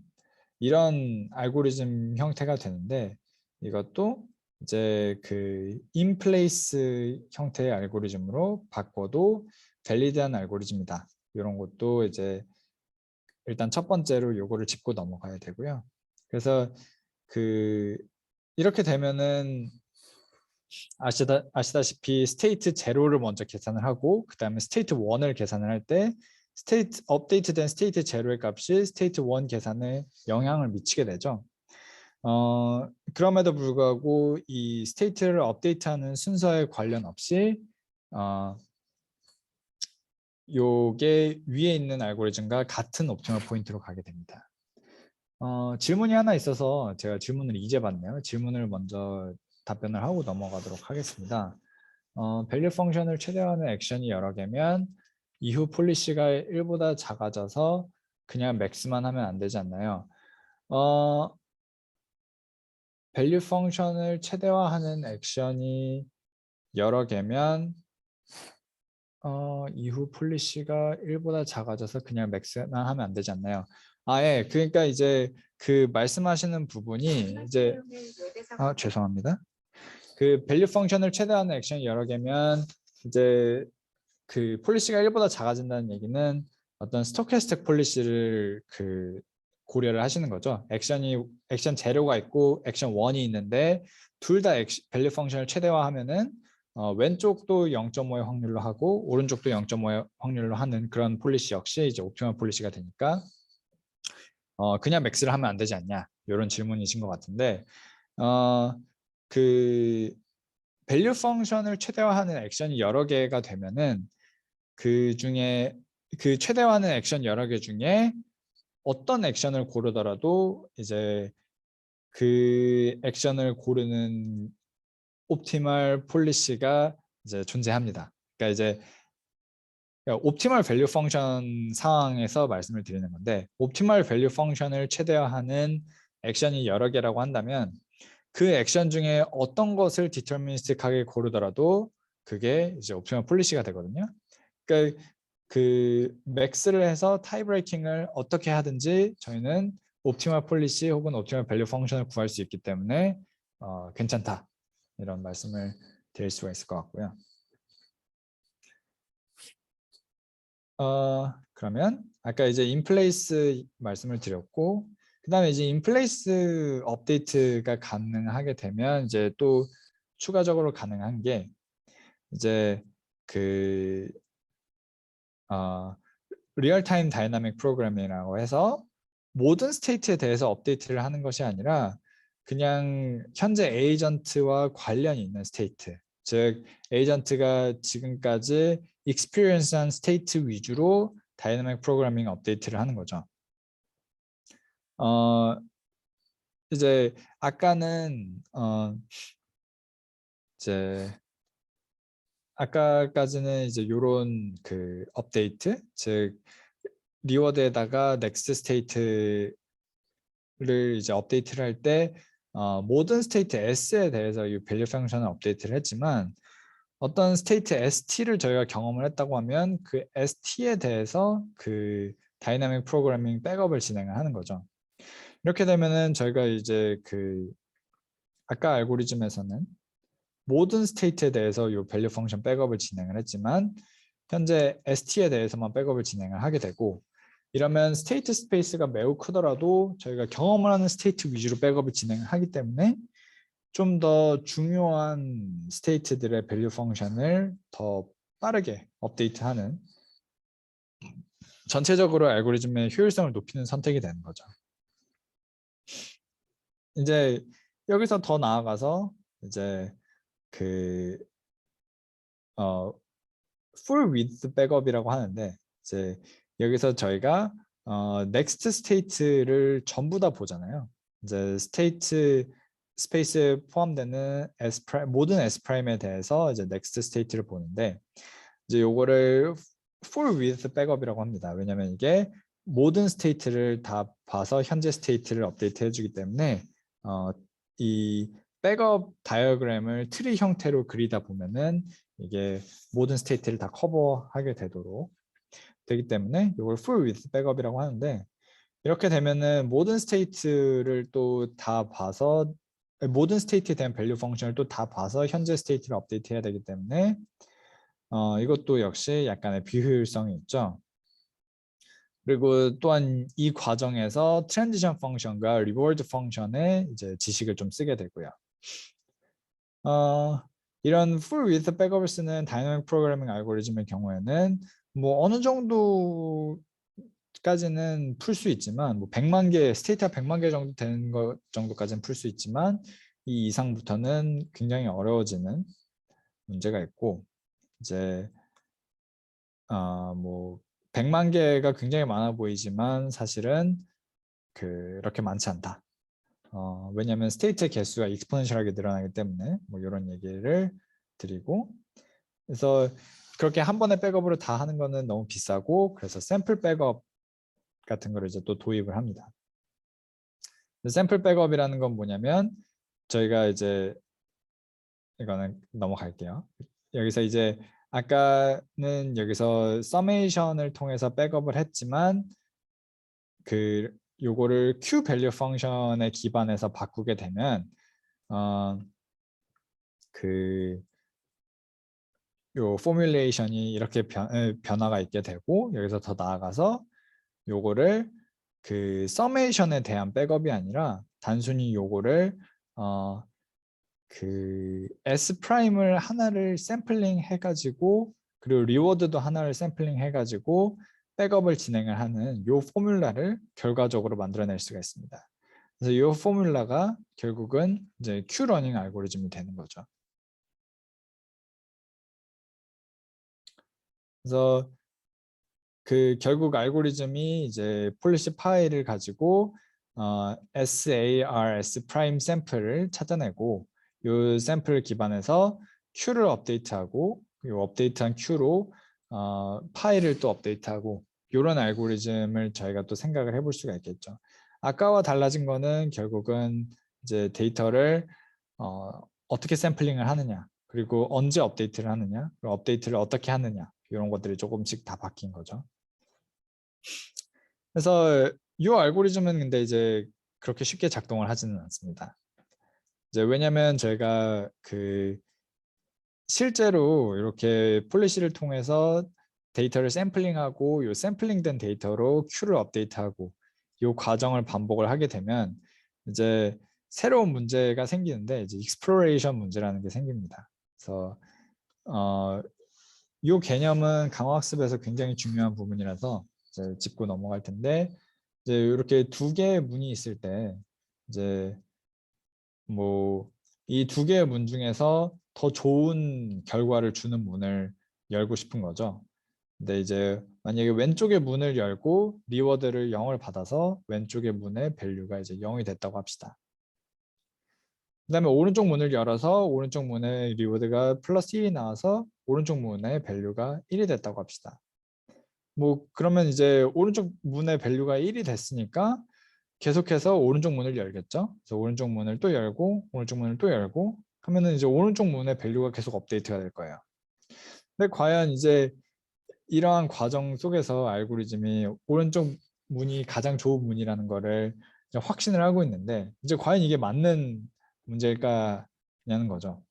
이런 알고리즘 형태가 되는데, 이것도 이제 그 인플레이스 형태의 알고리즘으로 바꿔도 밸리드한 알고리즘이다. 이런 것도 이제 일단 첫 번째로 요거를 짚고 넘어가야 되고요. 그래서 그 이렇게 되면은 아시다시피 스테이트 제로를 먼저 계산을 하고, 그 다음에 스테이트 1을 계산을 할 때 스테이트 업데이트된 스테이트 제로의 값이 스테이트 1 계산에 영향을 미치게 되죠. 그럼에도 불구하고 이 스테이트를 업데이트하는 순서에 관련 없이 요게 위에 있는 알고리즘과 같은 옵티멀 포인트로 가게 됩니다. 질문이 하나 있어서 제가 질문을 이제 봤네요. 질문을 먼저 답변을 하고 넘어가도록 하겠습니다. 밸류 펑션을 최대화하는 액션이 여러 개면 이후 폴리시가 1보다 작아져서 그냥 맥스만 하면 안 되지 않나요? 밸류 펑션을 최대화하는 액션이 여러 개면 이후 폴리시가 1보다 작아져서 그냥 맥스만 하면 안 되지 않나요? 예. 그러니까 이제 그 말씀하시는 부분이 이제 죄송합니다. 그 밸류 펑션을 최대화하는 액션이 여러 개면 이제 그 폴리시가 1보다 작아진다는 얘기는 어떤 스토캐스틱 폴리시를 그 고려를 하시는 거죠. 액션 제로가 있고 액션 1이 있는데 둘 다 밸류 펑션을 최대화하면은 왼쪽도 0.5의 확률로 하고 오른쪽도 0.5의 확률로 하는 그런 폴리시 역시 이제 옵티멀 폴리시가 되니까 그냥 맥스를 하면 안 되지 않냐, 이런 질문이신 것 같은데, 그 밸류 펑션을 최대화하는 액션이 여러 개가 되면은 그 중에 그 최대화하는 액션 여러 개 중에 어떤 액션을 고르더라도 이제 그 액션을 고르는 옵티멀 폴리시가 이제 존재합니다. 그러니까 이제 옵티멀 밸류 펑션 상황에서 말씀을 드리는 건데, 옵티멀 밸류 펑션을 최대화하는 액션이 여러 개라고 한다면 그 액션 중에 어떤 것을 디터미니스틱하게 고르더라도 그게 이제 옵티멀 폴리시가 되거든요. 그러니까 그 맥스를 해서 타이브레이킹을 어떻게 하든지 저희는 옵티멀 폴리시 혹은 옵티멀 밸류 펑션을 구할 수 있기 때문에 괜찮다 이런 말씀을 드릴 수가 있을 것 같고요. 그러면 아까 이제 인플레이스 말씀을 드렸고, 그다음에 이제 인플레이스 업데이트가 가능하게 되면 이제 또 추가적으로 가능한 게 이제 그 리얼타임 다이나믹 프로그래밍이라고 해서 모든 스테이트에 대해서 업데이트를 하는 것이 아니라 그냥 현재 에이전트와 관련이 있는 스테이트, 즉 에이전트가 지금까지 익스피리언스한 스테이트 위주로 다이나믹 프로그래밍 업데이트를 하는 거죠. 이제 아까는 이제 아까까지는 이제 요런 그 업데이트, 즉 리워드에다가 넥스트 스테이트를 이제 업데이트를 할 때 모든 스테이트 S에 대해서 이 밸류 펑션을 업데이트를 했지만 어떤 스테이트 ST를 저희가 경험을 했다고 하면 그 ST에 대해서 그 다이나믹 프로그래밍 백업을 진행을 하는 거죠. 이렇게 되면은 저희가 이제 그 아까 알고리즘에서는 모든 스테이트에 대해서 이 밸류 펑션 백업을 진행을 했지만 현재 ST에 대해서만 백업을 진행을 하게 되고, 이러면 스테이트 스페이스가 매우 크더라도 저희가 경험을 하는 스테이트 위주로 백업을 진행을 하기 때문에 좀 더 중요한 스테이트들의 밸류 펑션을 더 빠르게 업데이트하는, 전체적으로 알고리즘의 효율성을 높이는 선택이 되는 거죠. 이제 여기서 더 나아가서 이제 그 full width 백업이라고 하는데, 이제 여기서 저희가 next state를 전부 다 보잖아요. 이제 state 스페이스에 포함되는 모든 S 프라임에 대해서 이제 next state를 보는데, 이제 요거를 full width 백업이라고 합니다. 왜냐하면 이게 모든 스테이트를 다 봐서 현재 스테이트를 업데이트 해주기 때문에 이 백업 다이어그램을 트리 형태로 그리다 보면은 이게 모든 스테이트를 다 커버하게 되도록 되기 때문에 이걸 full width 백업이라고 하는데, 이렇게 되면은 모든 스테이트를 또 다 봐서 모든 스테이트에 대한 밸류 펑션을 또 다 봐서 현재 스테이트를 업데이트 해야 되기 때문에 이것도 역시 약간의 비효율성이 있죠. 그리고 또한 이 과정에서 트랜지션 펑션과 리워드 펑션의 이제 지식을 좀 쓰게 되고요. 이런 full width 백업을 쓰는 다이내믹 프로그래밍 알고리즘의 경우에는 뭐 어느 정도까지는 풀 수 있지만, 뭐 100만 개, 스테이트가 100만 개 정도 되는 것 정도까지는 풀 수 있지만 이 이상부터는 굉장히 어려워지는 문제가 있고, 이제 뭐 100만 개가 굉장히 많아 보이지만 사실은 그렇게 많지 않다. 왜냐하면 스테이트 개수가 익스포넨셜하게 늘어나기 때문에 뭐 이런 얘기를 드리고, 그래서 그렇게 한 번에 백업으로 다 하는 거는 너무 비싸고, 그래서 샘플 백업 같은 거를 이제 또 도입을 합니다. 샘플 백업이라는 건 뭐냐면, 저희가 이제 이거는 넘어갈게요. 여기서 이제 아까는 여기서 서메이션을 통해서 백업을 했지만 그 요거를 Q 밸류 펑션에 기반해서 바꾸게 되면 요 포뮬레이션이 이렇게 변화가 있게 되고, 여기서 더 나아가서 요거를 그 서메이션에 대한 백업이 아니라 단순히 요거를 그 S 프라임을 하나를 샘플링 해가지고, 그리고 리워드도 하나를 샘플링 해가지고 백업을 진행을 하는 요 포뮬라를 결과적으로 만들어낼 수가 있습니다. 그래서 이 포뮬라가 결국은 이제 Q러닝 알고리즘이 되는 거죠. 그래서 그 결국 알고리즘이 이제 폴리시 파일을 가지고 SARS 프라임 샘플을 찾아내고, 이 샘플을 기반해서 Q를 업데이트하고, 이 업데이트한 Q로 파일을 또 업데이트하고, 이런 알고리즘을 저희가 또 생각을 해볼 수가 있겠죠. 아까와 달라진 거는 결국은 이제 데이터를 어떻게 샘플링을 하느냐, 그리고 언제 업데이트를 하느냐, 그리고 업데이트를 어떻게 하느냐, 이런 것들이 조금씩 다 바뀐 거죠. 그래서 이 알고리즘은 근데 이제 그렇게 쉽게 작동을 하지는 않습니다. 이제 왜냐면 저희가 그 실제로 이렇게 폴리시를 통해서 데이터를 샘플링하고 요 샘플링된 데이터로 큐를 업데이트하고 요 과정을 반복을 하게 되면 이제 새로운 문제가 생기는데 이제 익스플로레이션 문제라는 게 생깁니다. 그래서 요 개념은 강화학습에서 굉장히 중요한 부분이라서 이제 짚고 넘어갈 텐데 이제 이렇게 두 개의 문이 있을 때 이제 뭐 이 두 개의 문 중에서 더 좋은 결과를 주는 문을 열고 싶은 거죠. 근데 이제 만약에 왼쪽의 문을 열고 리워드를 0을 받아서 왼쪽의 문의 밸류가 이제 0이 됐다고 합시다. 그다음에 오른쪽 문을 열어서 오른쪽 문의 리워드가 플러스 1이 나와서 오른쪽 문의 밸류가 1이 됐다고 합시다. 뭐 그러면 이제 오른쪽 문의 밸류가 1이 됐으니까 계속해서 오른쪽 문을 열겠죠. 그래서 오른쪽 문을 또 열고 오른쪽 문을 또 열고 하면은 이제 오른쪽 문의 밸류가 계속 업데이트가 될 거예요. 근데 과연 이제 이러한 과정 속에서 알고리즘이 오른쪽 문이 가장 좋은 문이라는 거를 이제 확신을 하고 있는데 이제 과연 이게 맞는 문제일까냐는 거죠.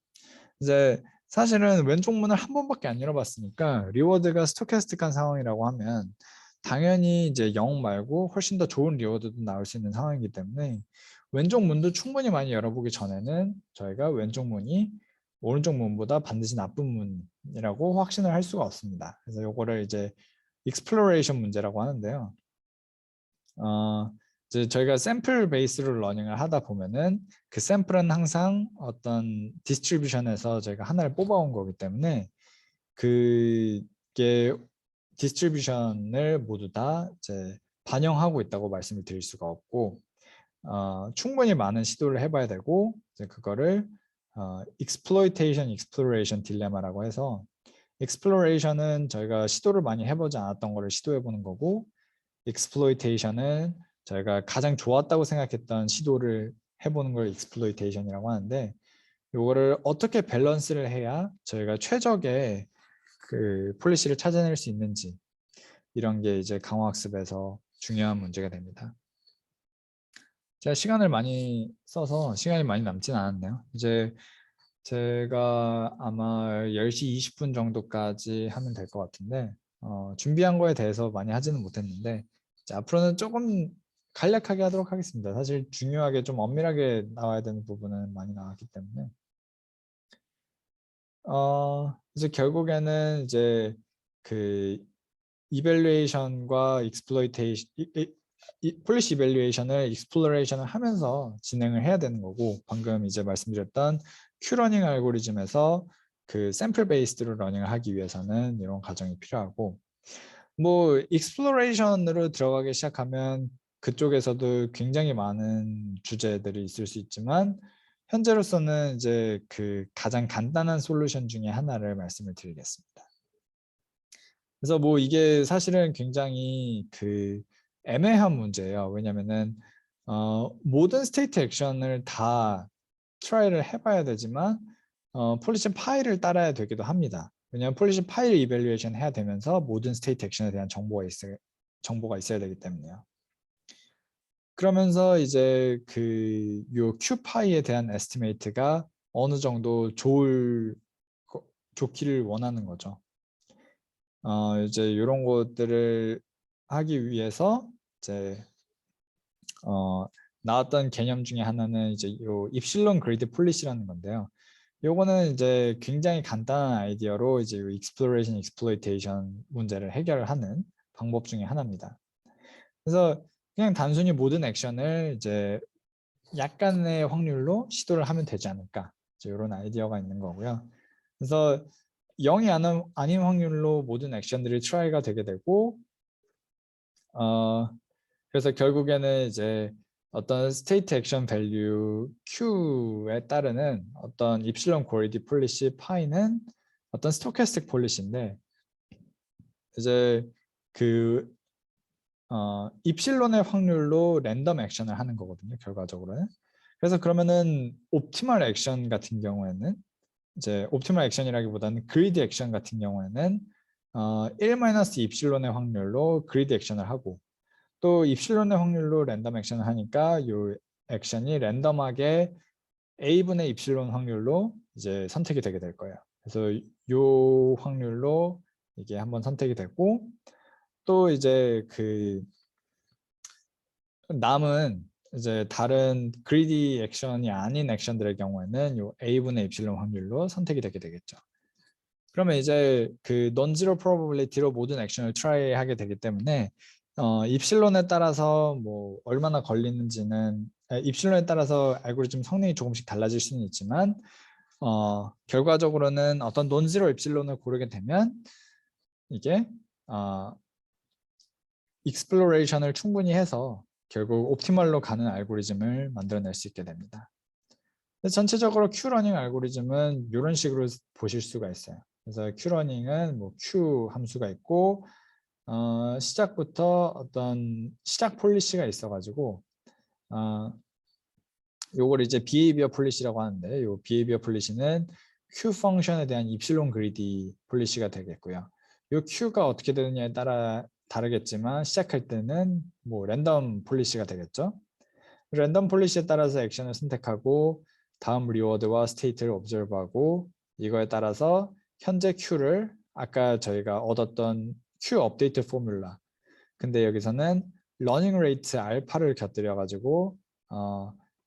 이제 사실은 왼쪽 문을 한 번밖에 안 열어봤으니까 리워드가 스토캐스틱한 상황이라고 하면 당연히 이제 0 말고 훨씬 더 좋은 리워드도 나올 수 있는 상황이기 때문에 왼쪽 문도 충분히 많이 열어보기 전에는 저희가 왼쪽 문이 오른쪽 문보다 반드시 나쁜 문이라고 확신을 할 수가 없습니다. 그래서 이거를 이제 익스플로레이션 문제라고 하는데요. 이제 저희가 샘플 베이스로 러닝을 하다 보면은 그 샘플은 항상 어떤 디스트리뷰션에서 저희가 하나를 뽑아온 거기 때문에 그게 디스트리뷰션을 모두 다 이제 반영하고 있다고 말씀을 드릴 수가 없고 충분히 많은 시도를 해봐야 되고 이제 그거를 exploitation, exploration 딜레마라고 해서 exploration은 저희가 시도를 많이 해보지 않았던 거를 시도해보는 거고 exploitation은 저희가 가장 좋았다고 생각했던 시도를 해보는 걸 exploitation이라고 하는데 이거를 어떻게 밸런스를 해야 저희가 최적의 그 폴리시를 찾아낼 수 있는지 이런 게 이제 강화학습에서 중요한 문제가 됩니다. 제가 시간을 많이 써서 시간이 많이 남진 않았네요. 이제 제가 아마 10시 20분 정도까지 하면 될 것 같은데 준비한 거에 대해서 많이 하지는 못했는데 이제 앞으로는 조금 간략하게 하도록 하겠습니다. 사실 중요하게 좀 엄밀하게 나와야 되는 부분은 많이 나왔기 때문에 이제 결국에는 이제 그 이밸류에이션과 익스플로이테이션 폴리시 이밸류에이션을 익스플로레이션을 하면서 진행을 해야 되는 거고 방금 이제 말씀드렸던 큐러닝 알고리즘에서 그 샘플 베이스드로 러닝을 하기 위해서는 이런 과정이 필요하고 뭐 익스플로레이션으로 들어가기 시작하면 그쪽에서도 굉장히 많은 주제들이 있을 수 있지만 현재로서는 이제 그 가장 간단한 솔루션 중에 하나를 말씀을 드리겠습니다. 그래서 뭐 이게 사실은 굉장히 그 애매한 문제예요. 왜냐면은 모든 스테이트 액션을 다 트라이를 해봐야 되지만 폴리시 파일을 따라야 되기도 합니다. 왜냐하면 폴리시 파일 이밸류에이션 해야 되면서 모든 스테이트 액션에 대한 정보가 있어야 되기 때문에요. 그러면서 이제 그 요 Q파이에 대한 에스티메이트가 어느 정도 좋기를 원하는 거죠. 이제 이런 것들을 하기 위해서 이제 나왔던 개념 중에 하나는 이제 요 입실론 그리드 폴리시라는 건데요. 요거는 이제 굉장히 간단한 아이디어로 이제 exploration, exploitation 문제를 해결을 하는 방법 중에 하나입니다. 그래서 그냥 단순히 모든 액션을 이제 약간의 확률로 시도를 하면 되지 않을까 이런 아이디어가 있는 거고요. 그래서 0이 아닌 확률로 모든 액션들이 트라이가 되게 되고 그래서 결국에는 이제 어떤 스테이트 액션 밸류 Q에 따르는 어떤 입실론 고리디 폴리시 파이는 어떤 스토캐스틱 폴리시인데 이제 그 입실론의 확률로 랜덤 액션을 하는 거거든요. 결과적으로는. 그래서 그러면은 옵티멀 액션 같은 경우에는 이제 옵티멀 액션이라기보다는 그리드 액션 같은 경우에는 1 입실론의 확률로 그리드 액션을 하고 또 입실론의 확률로 랜덤 액션을 하니까 이 액션이 랜덤하게 A분의 입실론 확률로 이제 선택이 되게 될 거예요. 그래서 요 확률로 이게 한번 선택이 되고, 또 이제 그 남은 이제 다른 greedy 액션이 아닌 액션들의 경우에는 요 A분의 입실론 확률로 선택이 되게 되겠죠. 그러면 이제 그 non-zero probability로 모든 액션을 try 하게 되기 때문에 입실론에 따라서 뭐 얼마나 걸리는지는 입실론에 따라서 알고리즘 성능이 조금씩 달라질 수는 있지만 결과적으로는 어떤 논지로 입실론을 고르게 되면 이게 익스플로레이션을 충분히 해서 결국 옵티멀로 가는 알고리즘을 만들어낼 수 있게 됩니다. 전체적으로 Q러닝 알고리즘은 이런 식으로 보실 수가 있어요. 그래서 Q러닝은 뭐 Q 함수가 있고 시작부터 어떤 시작 폴리시가 있어가지고 요걸 이제 behavior 폴리시라고 하는데, 요 behavior 폴리시는 Q 펑션에 대한 입실론 그리디 폴리시가 되겠고요. 요 Q가 어떻게 되느냐에 따라 다르겠지만 시작할 때는 뭐 랜덤 폴리시가 되겠죠. 랜덤 폴리시에 따라서 액션을 선택하고 다음 리워드와 스테이트를 observe하고 이거에 따라서 현재 Q를 아까 저희가 얻었던 Q 업데이트 포뮬라, 근데 여기서는 러닝 레이트 알파를 곁들여 가지고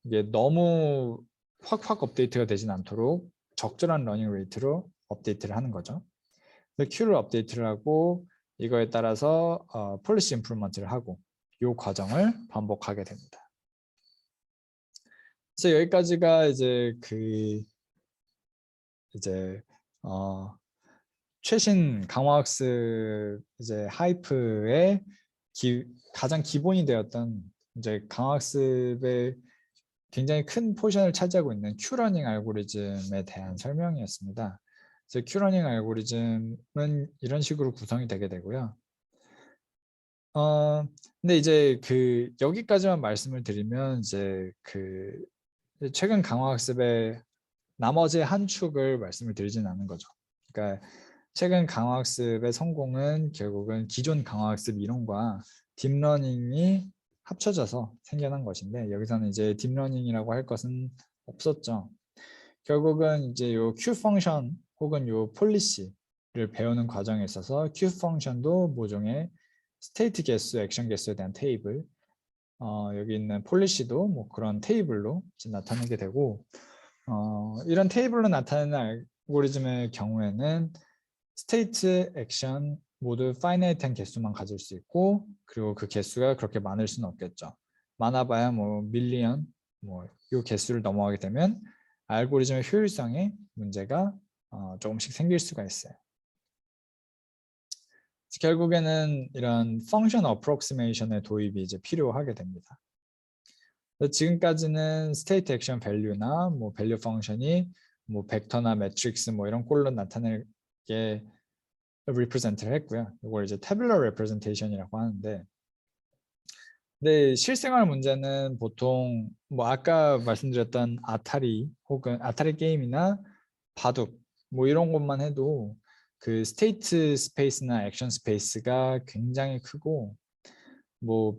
이게 너무 확확 업데이트가 되진 않도록 적절한 러닝 레이트로 업데이트를 하는 거죠. 그래서 Q를 업데이트를 하고 이거에 따라서 폴리시 임프루먼트를 하고 이 과정을 반복하게 됩니다. 그래서 여기까지가 이제 최신 강화학습 이제 하이프의 가장 기본이 되었던 이제 강화학습의 굉장히 큰 포션을 차지하고 있는 Q러닝 알고리즘에 대한 설명이었습니다. 그래서 Q러닝 알고리즘은 이런 식으로 구성이 되게 되고요. 근데 이제 여기까지만 말씀을 드리면 이제 최근 강화학습의 나머지 한 축을 말씀을 드리진 않은 거죠. 그러니까 최근 강화학습의 성공은 결국은 기존 강화학습 이론과 딥러닝이 합쳐져서 생겨난 것인데, 여기서는 이제 딥러닝이라고 할 것은 없었죠. 결국은 이제 요 Q 펑션 혹은 요 폴리시를 배우는 과정에 있어서 Q 펑션도 모종의 스테이트 개수, 액션 개수에 대한 테이블, 여기 있는 폴리시도 뭐 그런 테이블로 나타내게 되고, 이런 테이블로 나타내는 알고리즘의 경우에는 스테이트, 액션 모두 파이나이트한 개수만 가질 수 있고, 그리고 그 개수가 그렇게 많을 수는 없겠죠. 많아봐야 뭐 밀리언, 뭐 이 개수를 넘어가게 되면 알고리즘의 효율성에 문제가 조금씩 생길 수가 있어요. 결국에는 이런 펑션 어프록시메이션의 도입이 이제 필요하게 됩니다. 지금까지는 스테이트 액션 밸류나 뭐 밸류 펑션이 뭐 벡터나 매트릭스 뭐 이런 꼴로 나타내게 represent를 했고요. 이걸 이제 tabular representation이라고 하는데, 근데 실생활 문제는 보통 뭐 아까 말씀드렸던 아타리 혹은 아타리 게임이나 바둑 뭐 이런 것만 해도 그 스테이트 스페이스나 액션 스페이스가 굉장히 크고 뭐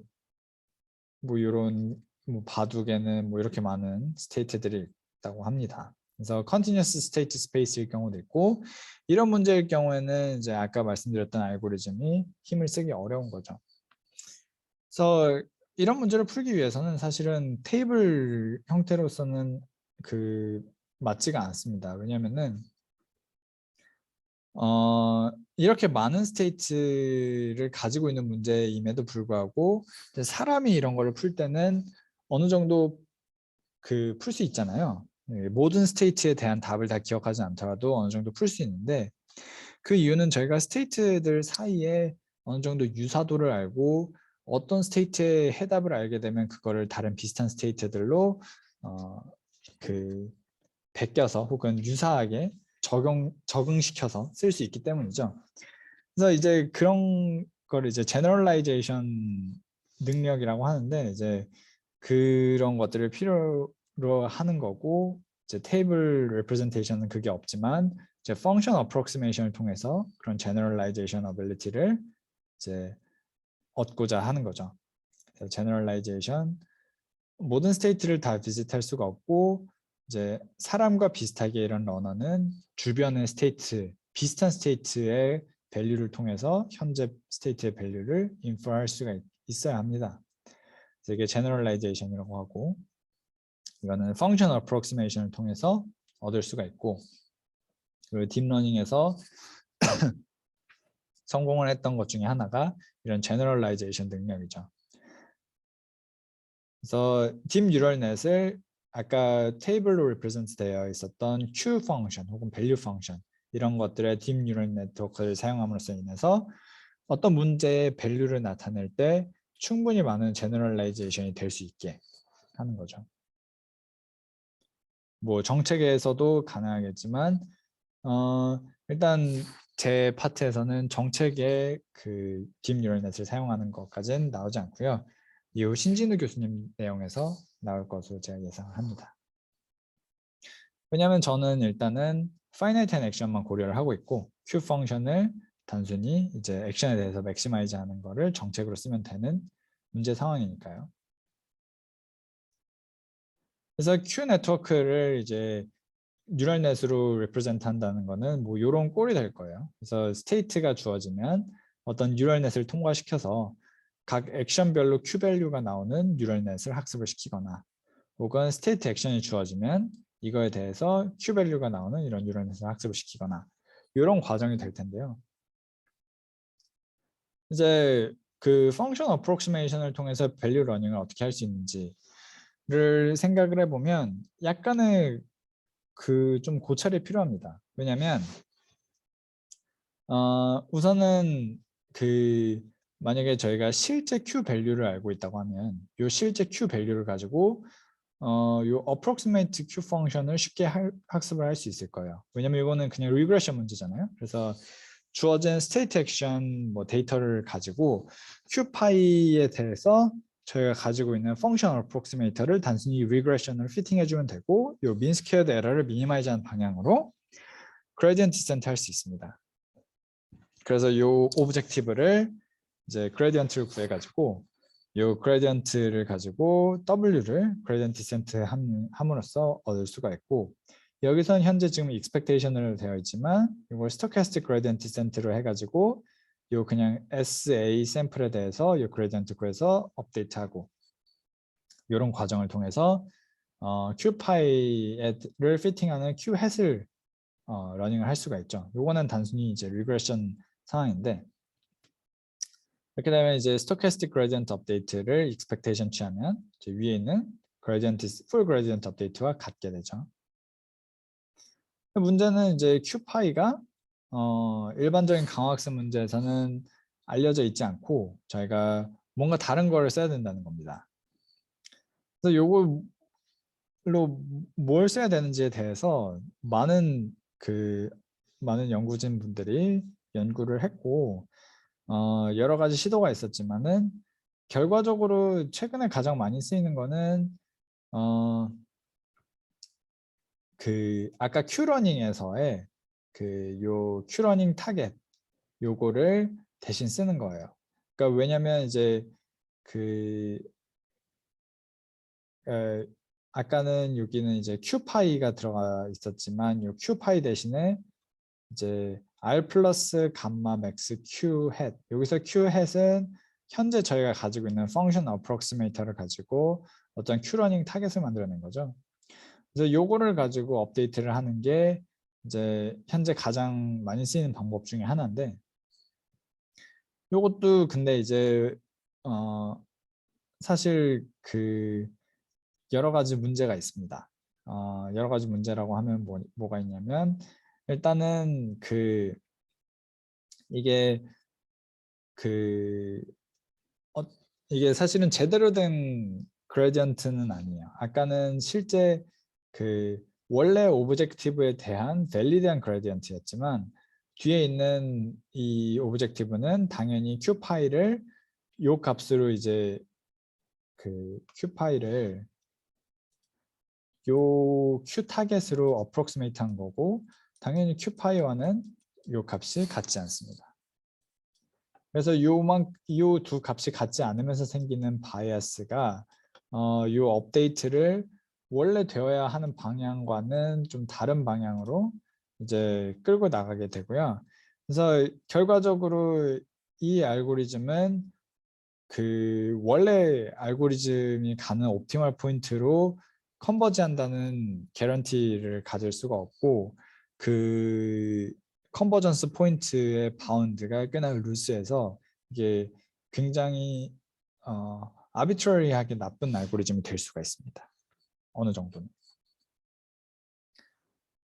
이런 뭐 바둑에는 뭐 이렇게 많은 스테이트들이 있다고 합니다. 그래서 continuous state space일 경우도 있고, 이런 문제일 경우에는 이제 아까 말씀드렸던 알고리즘이 힘을 쓰기 어려운 거죠. 그래서 이런 문제를 풀기 위해서는 사실은 테이블 형태로서는 맞지가 않습니다. 왜냐면은 이렇게 많은 스테이트를 가지고 있는 문제임에도 불구하고 사람이 이런 거를 풀 때는 어느 정도 풀 수 있잖아요. 모든 스테이트에 대한 답을 다 기억하지 않더라도 어느 정도 풀 수 있는데, 그 이유는 저희가 스테이트들 사이에 어느 정도 유사도를 알고 어떤 스테이트의 해답을 알게 되면 그거를 다른 비슷한 스테이트들로 베껴서 혹은 유사하게 적응시켜서 쓸 수 있기 때문이죠. 그래서 이제 그런 걸 이제 제너럴라이제이션 능력이라고 하는데, 이제 그런 것들을 필요로 하는 거고, 이제 테이블 레프레젠테이션은 그게 없지만 이제 펑션 어프록시메이션을 통해서 그런 제너럴라이제이션 어빌리티를 이제 얻고자 하는 거죠. 제너럴라이제이션 모든 스테이트를 다 비슷할 수가 없고 이제 사람과 비슷하게 이런 러너는 주변의 스테이트, 비슷한 스테이트의 밸류를 통해서 현재 스테이트의 밸류를 인퍼할 수가 있어야 합니다. 그래서 이게 제너럴라이제이션이라고 하고, 이거는 펑션 어프록시메이션을 통해서 얻을 수가 있고, 그리고 딥러닝에서 성공을 했던 것 중에 하나가 이런 제너럴라이제이션 능력이죠. 그래서 딥 뉴럴넷을 아까 테이블로 리프레젠트 되어 있었던 Q 펑션 혹은 밸류 펑션 이런 것들의 딥 뉴럴 네트워크를 사용함으로써 인해서 어떤 문제의 밸류를 나타낼 때 충분히 많은 제너럴라이제이션이 될 수 있게 하는 거죠. 뭐 정책에서도 가능하겠지만 일단 제 파트에서는 정책에 그 딥 뉴럴넷을 사용하는 것까지는 나오지 않고요. 이후 신진우 교수님 내용에서 나올 것으로 제가 예상합니다. 왜냐하면 저는 일단은 finite and action만 고려를 하고 있고 Q 펑션을 단순히 이제 액션에 대해서 맥시마이즈 하는 거를 정책으로 쓰면 되는 문제 상황이니까요. 그래서 Q 네트워크를 이제 뉴럴넷으로 리프레젠트 한다는 거는 뭐 이런 꼴이 될 거예요. 그래서 스테이트가 주어지면 어떤 뉴럴넷을 통과시켜서 각 액션별로 Q 밸류가 나오는 뉴럴넷을 학습을 시키거나 혹은 스테이트 액션이 주어지면 이거에 대해서 Q 밸류가 나오는 이런 뉴럴넷을 학습을 시키거나 이런 과정이 될 텐데요. 이제 그 펑션 어프록시메이션을 통해서 밸류 러닝을 어떻게 할 수 있는지를 생각을 해보면 약간의 그 좀 고찰이 필요합니다. 왜냐하면 우선은 그 만약에 저희가 실제 Q 밸류를 알고 있다고 하면 이 실제 Q 밸류를 가지고 요 approximate Q 펑션을 쉽게 학습을 할 수 있을 거예요. 왜냐면 이거는 그냥 리그레션 문제잖아요. 그래서 주어진 스테이트 액션 뭐 데이터를 가지고 QPy에 대해서 저희가 가지고 있는 펑션 어프록시메이터를 단순히 리그레션을 피팅해주면 되고 요 민스퀘어드 에러를 미니마이즈하는 방향으로 그레디언트 디센트 할 수 있습니다. 그래서 요 오브젝티브를 이제 그레디언트를 구해가지고 요 그레디언트를 가지고 W를 그레디언트 디센트 함으로써 얻을 수가 있고 여기선 현재 지금 expectation으로 되어 있지만 이걸 스토캐스틱 그레디언트 디센트로 해가지고 요 그냥 SA 샘플에 대해서 요 그레디언트 구해서 업데이트하고 이런 과정을 통해서 QPy를 피팅하는 Q햇을 러닝을 할 수가 있죠. 요거는 단순히 이제 리그레션 상황인데 이렇게 되면 이제 스토캐스틱 그레디언트 업데이트를 expectation 취하면 이제 위에 있는 그레디언트 풀 그레디언트 업데이트와 같게 되죠. 문제는 이제 QPy가 일반적인 강화학습 문제에서는 알려져 있지 않고 저희가 뭔가 다른 거를 써야 된다는 겁니다. 그래서 요걸로 뭘 써야 되는지에 대해서 많은 연구진 분들이 연구를 했고 여러 가지 시도가 있었지만은 결과적으로 최근에 가장 많이 쓰이는 거는 그 아까 큐러닝에서의 그 요 큐러닝 타겟 요거를 대신 쓰는 거예요. 그러니까 왜냐면 이제 그 아까는 여기는 이제 큐파이가 들어가 있었지만 요 큐파이 대신에 이제 R 플러스 감마 맥스 Q 햇 여기서 Q 햇은 현재 저희가 가지고 있는 펑션 어프록시메이터를 가지고 어떤 Q러닝 타겟을 만들어낸 거죠. 그래서 요거를 가지고 업데이트를 하는 게 이제 현재 가장 많이 쓰이는 방법 중에 하나인데 요것도 근데 이제 사실 그 여러 가지 문제가 있습니다. 여러 가지 문제라고 하면 뭐가 있냐면 일단은 이게 그 이게 사실은 제대로 된 그레디언트는 아니에요. 아까는 실제 그 원래 오브젝티브에 대한 밸리드한 그레디언트였지만 뒤에 있는 이 오브젝티브는 당연히 q 파이를 요 값으로 이제 그 q 파이를 요 q 타겟으로 어프록시메이트 한 거고 당연히 q 파이와는 요 값이 같지 않습니다. 그래서 요 두 값이 같지 않으면서 생기는 바이어스가 요 업데이트를 원래 되어야 하는 방향과는 좀 다른 방향으로 이제 끌고 나가게 되고요. 그래서 결과적으로 이 알고리즘은 그 원래 알고리즘이 가는 옵티멀 포인트로 컨버지한다는 개런티를 가질 수가 없고, 그 컨버전스 포인트의 바운드가 꽤나 루스해서 이게 굉장히 아비트러리하게 나쁜 알고리즘이 될 수가 있습니다. 어느 정도는.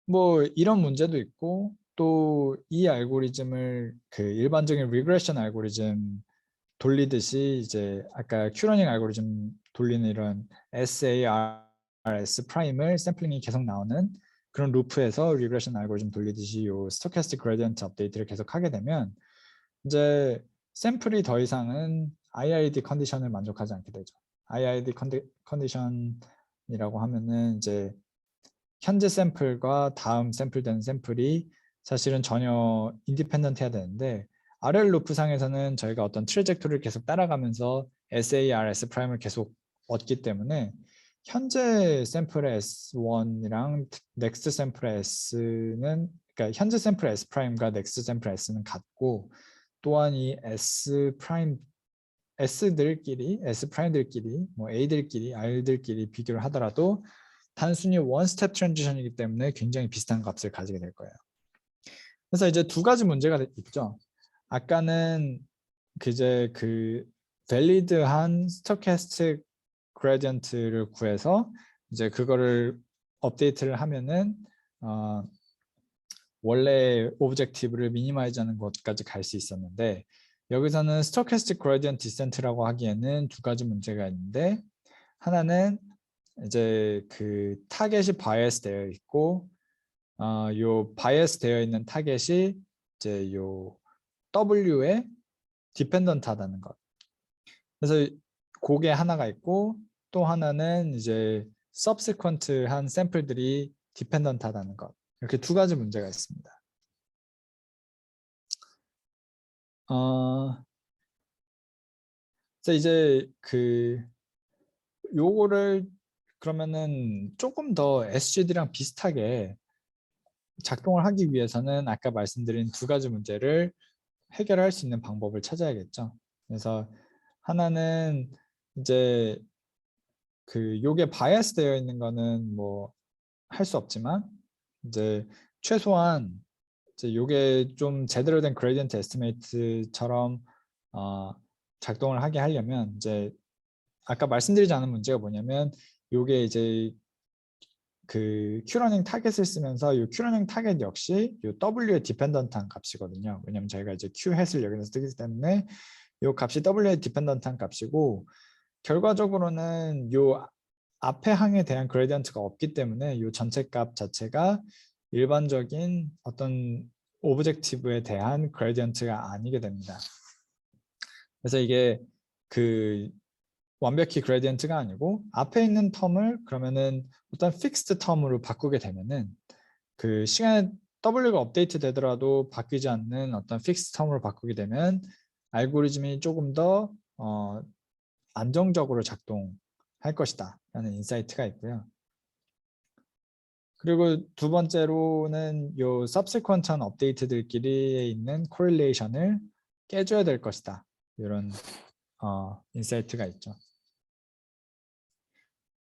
뭐 이런 문제도 있고, 또 이 알고리즘을 그 일반적인 리그레션 알고리즘 돌리듯이 이제 아까 큐러닝 알고리즘 돌리는 이런 SARS 프라임을 샘플링이 계속 나오는 그런 루프에서 리그레션 알고리즘 돌리듯이 요 스토캐스틱 그레디언트 업데이트를 계속 하게 되면 이제 샘플이 더 이상은 IID 컨디션을 만족하지 않게 되죠. IID 컨디션이라고 하면은 이제 현재 샘플과 다음 샘플되는 샘플이 사실은 전혀 인디펜던트 해야 되는데, RL 루프상에서는 저희가 어떤 트레젝토리를 계속 따라가면서 SARS 프라임을 계속 얻기 때문에 현재 샘플의 S1이랑 넥스트 샘플의 S는, 그러니까 현재 샘플 S 프라임과 넥스트 샘플 S는 같고, 또한 이 S 프라임 S들끼리, S 프라임들끼리, 뭐 A들끼리, R들끼리 비교를 하더라도 단순히 원 스텝 트랜지션이기 때문에 굉장히 비슷한 값을 가지게 될 거예요. 그래서 이제 두 가지 문제가 있죠. 아까는 이제 그 밸리드한 스토캐스틱 그레디언트를 구해서 이제 그거를 업데이트를 하면은 원래 오브젝티브를 미니마이즈하는 것까지 갈 수 있었는데, 여기서는 스토캐스틱 그레디언트 디센트라고 하기에는 두 가지 문제가 있는데, 하나는 이제 그 타겟이 바이어스 되어 있고, 요 바이어스 되어 있는 타겟이 이제 요 W에 디펜던트하다는 것. 그래서 그게 하나가 있고, 또 하나는 이제 subsequent한 샘플들이 디펜던트하다는 것. 이렇게 두 가지 문제가 있습니다. 그래서 이제 그 요거를 그러면은 조금 더 SGD랑 비슷하게 작동을 하기 위해서는 아까 말씀드린 두 가지 문제를 해결할 수 있는 방법을 찾아야겠죠. 그래서 하나는 이제 그 요게 바이어스 되어 있는 거는 뭐 할 수 없지만, 이제 최소한 이제 요게 좀 제대로 된 그레디언트 에스티메이트처럼 작동을 하게 하려면, 이제 아까 말씀드리지 않은 문제가 뭐냐면, 요게 이제 그 큐러닝 타겟을 쓰면서 이 큐러닝 타겟 역시 이 W에 디펜던트한 값이거든요. 왜냐면 저희가 이제 Q 햇을 여기서 쓰기 때문에 이 값이 W에 디펜던트한 값이고, 결과적으로는 이 앞에 항에 대한 그레디언트가 없기 때문에 이 전체 값 자체가 일반적인 어떤 오브젝티브에 대한 그레디언트가 아니게 됩니다. 그래서 이게 그 완벽히 그레디언트가 아니고, 앞에 있는 텀을 그러면은 어떤 픽스드 텀으로 바꾸게 되면은 그 시간에 W가 업데이트 되더라도 바뀌지 않는 어떤 픽스드 텀으로 바꾸게 되면 알고리즘이 조금 더 안정적으로 작동할 것이다 라는 인사이트가 있고요. 그리고 두 번째로는 요 subsequent한 업데이트들끼리 있는 코릴레이션을 깨줘야 될 것이다, 이런 인사이트가 있죠.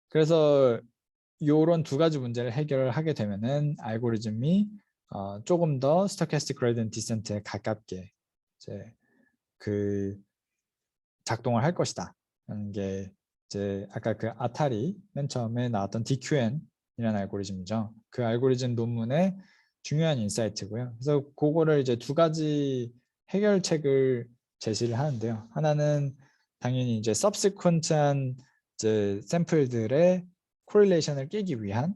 그래서 이런 두 가지 문제를 해결을 하게 되면은 알고리즘이 조금 더 스토캐스틱 그레디언트 디센트에 가깝게 이제 그 작동을 할 것이다 라는 게 이제 아까 그 아타리 맨 처음에 나왔던 DQN이라는 알고리즘이죠. 그 알고리즘 논문의 중요한 인사이트고요. 그래서 그거를 이제 두 가지 해결책을 제시를 하는데요. 하나는 당연히 이제 subsequent한 이제 샘플들의 코릴레이션을 깨기 위한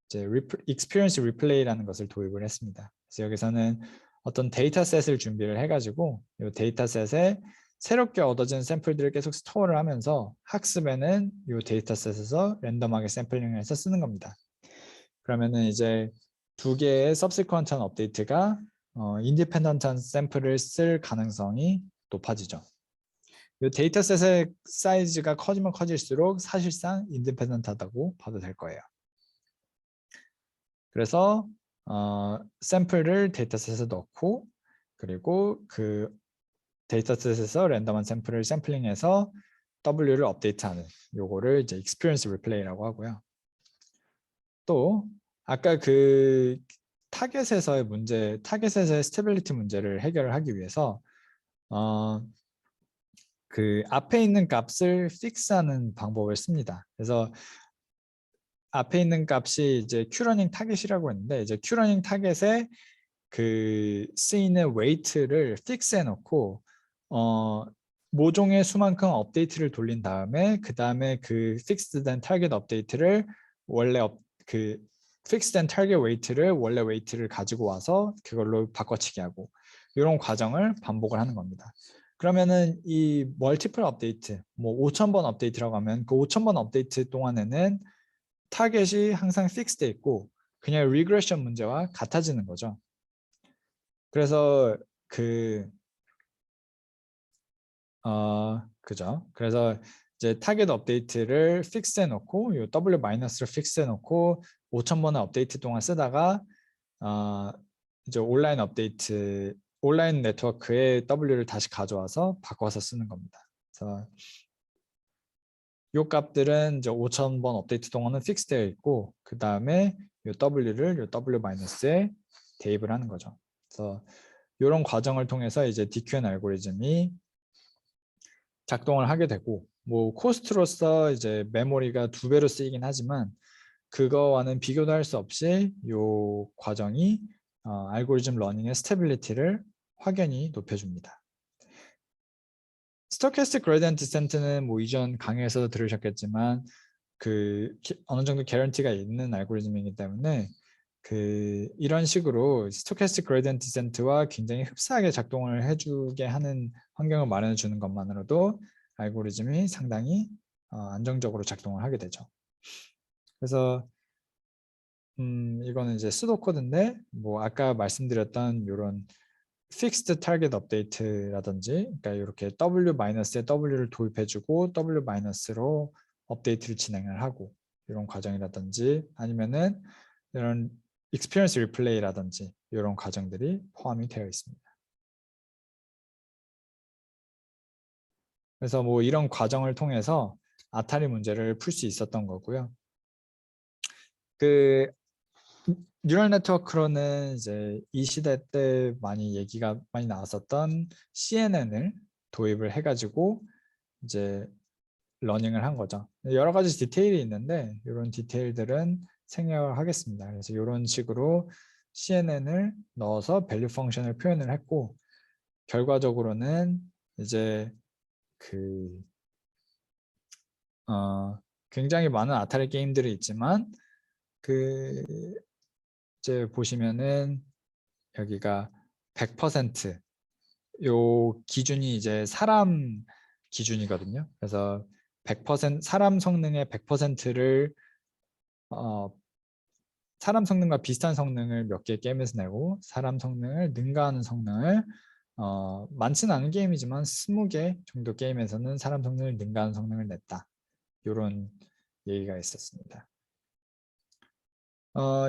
이제 experience replay라는 것을 도입을 했습니다. 그래서 여기서는 어떤 데이터셋을 준비를 해가지고 이 데이터셋에 새롭게 얻어진 샘플들을 계속 스토어를 하면서 학습에는 이 데이터셋에서 랜덤하게 샘플링을 해서 쓰는 겁니다. 그러면은 이제 두 개의 subsequent한 업데이트가 인디펜던트한 샘플을 쓸 가능성이 높아지죠. 이 데이터셋의 사이즈가 커지면 커질수록 사실상 인디펜던트하다고 봐도 될 거예요. 그래서 샘플을 데이터셋에 넣고 그리고 그 데이터셋에서 랜덤한 샘플을 샘플링해서 W를 업데이트하는 요거를 이제 experience replay라고 하고요. 또 아까 그 타겟에서의 문제, 타겟에서의 스테빌리티 문제를 해결을 하기 위해서 그 앞에 있는 값을 픽스하는 방법을 씁니다. 그래서 앞에 있는 값이 이제 Q러닝 타겟이라고 했는데 이제 Q러닝 타겟에 그 쓰이는 웨이트를 픽스해 놓고 모종의 수만큼 업데이트를 돌린 다음에 그 다음에 그 픽스된 타겟 업데이트를 원래 그 픽스된 타겟 웨이트를 원래 웨이트를 가지고 와서 그걸로 바꿔치기 하고 이런 과정을 반복을 하는 겁니다. 그러면은 이 멀티플 업데이트, 뭐 5,000번 업데이트라고 하면 그 5,000번 업데이트 동안에는 타겟이 항상 픽스돼 있고 그냥 리그레션 문제와 같아지는 거죠. 그래서 그죠. 그래서 이제 타겟 업데이트를 픽스해 놓고 요 W 마이너스를 픽스해 놓고 5,000번의 업데이트 동안 쓰다가 이제 온라인 네트워크에 W를 다시 가져와서 바꿔서 쓰는 겁니다. 그래서 요 값들은 이제 5,000번 업데이트 동안은 픽스되어 있고 그 다음에 요 W를 요 W 마이너스에 대입을 하는 거죠. 그래서 이런 과정을 통해서 이제 DQN 알고리즘이 작동을 하게 되고 뭐 코스트로서 이제 메모리가 2배로 쓰이긴 하지만 그거와는 비교도 할 수 없이 이 과정이 알고리즘 러닝의 스테빌리티를 확연히 높여줍니다. 스토캐스틱 그레디언트 디센트는 뭐 이전 강의에서도 들으셨겠지만 그 어느 정도 개런티가 있는 알고리즘이기 때문에 이런 식으로 스토캐스틱 그레디언트 디센트와 굉장히 흡사하게 작동을 해주게 하는 환경을 마련해 주는 것만으로도 알고리즘이 상당히 안정적으로 작동을 하게 되죠. 그래서 이거는 이제 수도 코드인데 뭐 아까 말씀드렸던 이런 fixed target update라든지 그러니까 이렇게 W-에 W를 도입해주고 W-로 업데이트를 진행을 하고 이런 과정이라든지 아니면은 이런 experience replay라든지 이런 과정들이 포함이 되어 있습니다. 그래서 뭐 이런 과정을 통해서 아타리 문제를 풀 수 있었던 거고요. 그 뉴럴 네트워크로는 이제 이 시대 때 얘기가 많이 나왔었던 CNN을 도입을 해가지고 이제 러닝을 한 거죠. 여러 가지 디테일이 있는데 이런 디테일들은 생략을 하겠습니다. 그래서 이런 식으로 CNN을 넣어서 밸류 펑션을 표현을 했고 결과적으로는 이제 굉장히 많은 아타리 게임들이 있지만 이제 보시면은 여기가 100% 요 기준이 이제 사람 기준이거든요. 그래서 100% 사람 성능의 100%를 사람 성능과 비슷한 성능을 몇 개 게임에서 내고 사람 성능을 능가하는 성능을 많지는 않은 게임이지만 20개 정도 게임에서는 사람 성능을 능가하는 성능을 냈다. 이런 얘기가 있었습니다.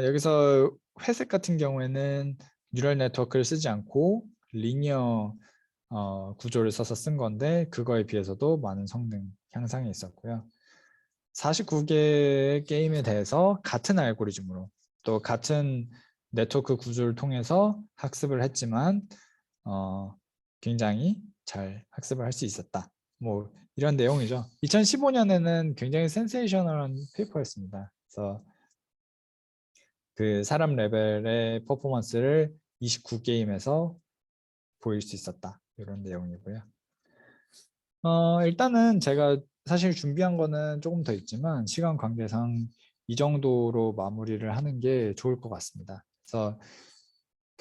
여기서 회색 같은 경우에는 뉴럴 네트워크를 쓰지 않고 리니어 구조를 써서 쓴 건데 그거에 비해서도 많은 성능 향상이 있었고요. 49개의 게임에 대해서 같은 알고리즘으로 또 같은 네트워크 구조를 통해서 학습을 했지만 굉장히 잘 학습을 할 수 있었다. 뭐 이런 내용이죠. 2015년에는 굉장히 센세이셔널한 페이퍼였습니다. 그래서 그 사람 레벨의 퍼포먼스를 29게임에서 보일 수 있었다. 이런 내용이고요. 일단은 제가 사실 준비한 거는 조금 더 있지만 시간 관계상 이 정도로 마무리를 하는 게 좋을 것 같습니다. 그래서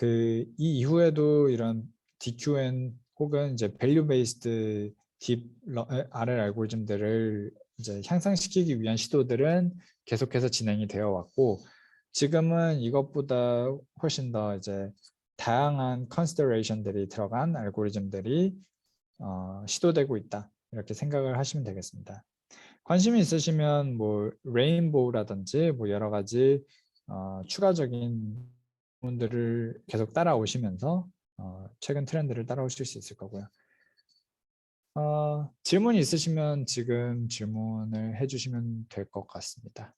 이 이후에도 이런 DQN 혹은 이제 value based 딥 RL 알고리즘들을 이제 향상시키기 위한 시도들은 계속해서 진행이 되어 왔고 지금은 이것보다 훨씬 더 이제 다양한 컨시더레이션들이 들어간 알고리즘들이 시도되고 있다. 이렇게 생각을 하시면 되겠습니다. 관심이 있으시면 뭐 레인보우라든지 뭐 여러 가지 추가적인 부분들을 계속 따라오시면서 최근 트렌드를 따라오실 수 있을 거고요. 질문이 있으시면 지금 질문을 해주시면 될 것 같습니다.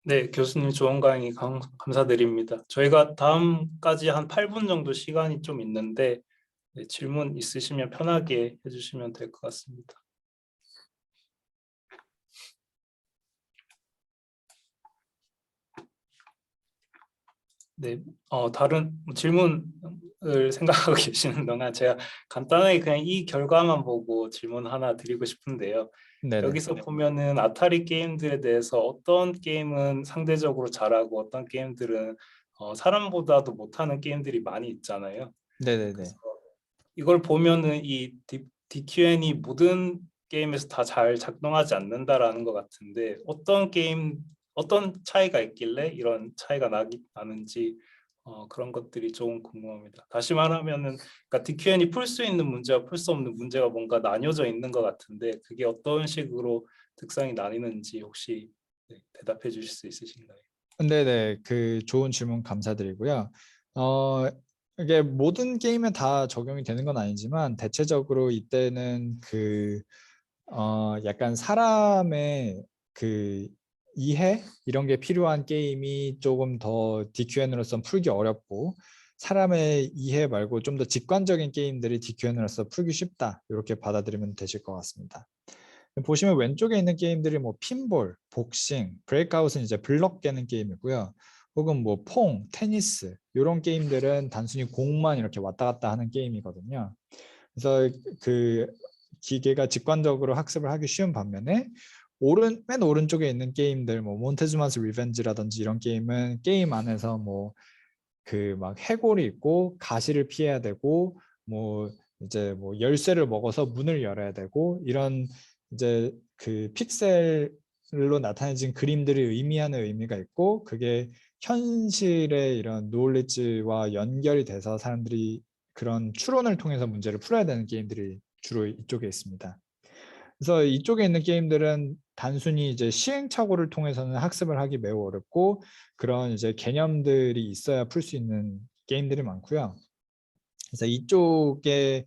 네, 교수님 좋은 강의 감사드립니다. 저희가 다음까지 한 8분 정도 시간이 좀 있는데 네, 질문 있으시면 편하게 해주시면 될 것 같습니다. 네, 다른 질문을 생각하고 계시는 동안 제가 간단하게 그냥 이 결과만 보고 질문 하나 드리고 싶은데요. 네네. 여기서 보면은 아타리 게임들에 대해서 어떤 게임은 상대적으로 잘하고 어떤 게임들은 사람보다도 못하는 게임들이 많이 있잖아요. 네네네. 그래서 이걸 보면은 이 DQN이 모든 게임에서 다 잘 작동하지 않는다라는 것 같은데 어떤 차이가 있길래 이런 차이가 나는지 그런 것들이 좀 궁금합니다. 다시 말하면은 그러니까 DQN이 풀 수 있는 문제와 풀 수 없는 문제가 뭔가 나뉘어져 있는 것 같은데 그게 어떤 식으로 특성이 나뉘는지 혹시 대답해 주실 수 있으신가요? 네네. 그 좋은 질문 감사드리고요. 이게 모든 게임에 다 적용이 되는 건 아니지만 대체적으로 이때는 약간 사람의 그 이해 이런 게 필요한 게임이 조금 더 DQN으로서 풀기 어렵고 사람의 이해 말고 좀 더 직관적인 게임들이 DQN으로서 풀기 쉽다 이렇게 받아들이면 되실 것 같습니다. 보시면 왼쪽에 있는 게임들이 뭐 핀볼, 복싱, 브레이크아웃은 이제 블럭 깨는 게임이고요. 혹은 뭐 퐁, 테니스 이런 게임들은 단순히 공만 이렇게 왔다 갔다 하는 게임이거든요. 그래서 그 기계가 직관적으로 학습을 하기 쉬운 반면에 맨 오른쪽에 있는 게임들 뭐 몬테즈마스 리벤지라든지 이런 게임은 게임 안에서 뭐 그 막 해골이 있고 가시를 피해야 되고 뭐 이제 뭐 열쇠를 먹어서 문을 열어야 되고 이런 이제 그 픽셀로 나타내진 그림들이 의미하는 의미가 있고 그게 현실의 이런 노을리지와 연결이 돼서 사람들이 그런 추론을 통해서 문제를 풀어야 되는 게임들이 주로 이쪽에 있습니다. 그래서 이쪽에 있는 게임들은 단순히 이제 시행착오를 통해서는 학습을 하기 매우 어렵고 그런 이제 개념들이 있어야 풀 수 있는 게임들이 많고요. 그래서 이쪽에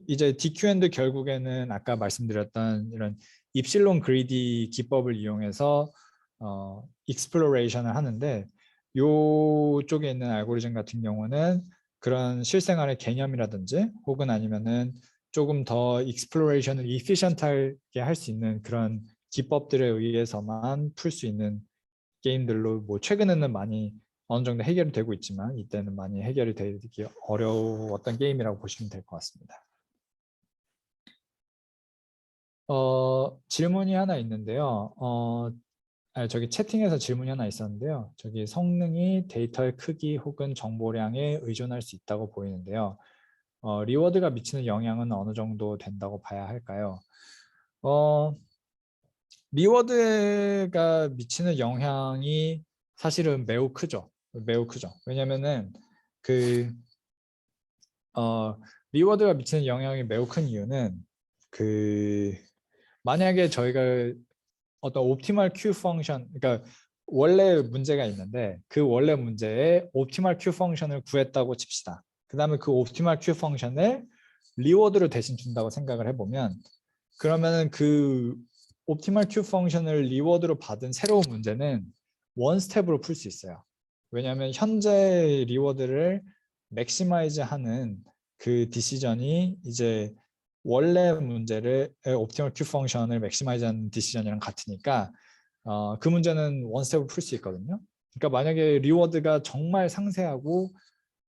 이제 DQN도 결국에는 아까 말씀드렸던 이런 입실론 그리디 기법을 이용해서 익스플로레이션을 하는데 요쪽에 있는 알고리즘 같은 경우는 그런 실생활의 개념이라든지 혹은 아니면은 조금 더 익스플로레이션을 이피션트하게 할 수 있는 그런 기법들에 의해서만 풀 수 있는 게임들로 뭐 최근에는 많이 어느 정도 해결이 되고 있지만 이때는 많이 해결이 되기 어려웠던 게임이라고 보시면 될 것 같습니다. 질문이 하나 있는데요. 저기 채팅에서 질문이 하나 있었는데요. 저기 성능이 데이터의 크기 혹은 정보량에 의존할 수 있다고 보이는데요. 리워드가 미치는 영향은 어느 정도 된다고 봐야 할까요? 리워드가 미치는 영향이 사실은 매우 크죠. 매우 크죠. 왜냐면은 그 리워드가 미치는 영향이 매우 큰 이유는 만약에 저희가 어떤 옵티멀 큐 펑션, 그러니까 원래 문제가 있는데 그 원래 문제에 옵티멀 큐 펑션을 구했다고 칩시다. 그 다음에 그 옵티멀 큐 펑션을 리워드로 대신 준다고 생각을 해보면 그러면은 그 옵티멀 큐 펑션을 리워드로 받은 새로운 문제는 원 스텝으로 풀 수 있어요. 왜냐하면 현재 리워드를 맥시마이즈 하는 그 디시전이 이제 원래 문제를 옵티멀 큐 펑션을 맥시마이즈하는 디시전이랑 같으니까 그 문제는 원 스텝으로 풀 수 있거든요. 그러니까 만약에 리워드가 정말 상세하고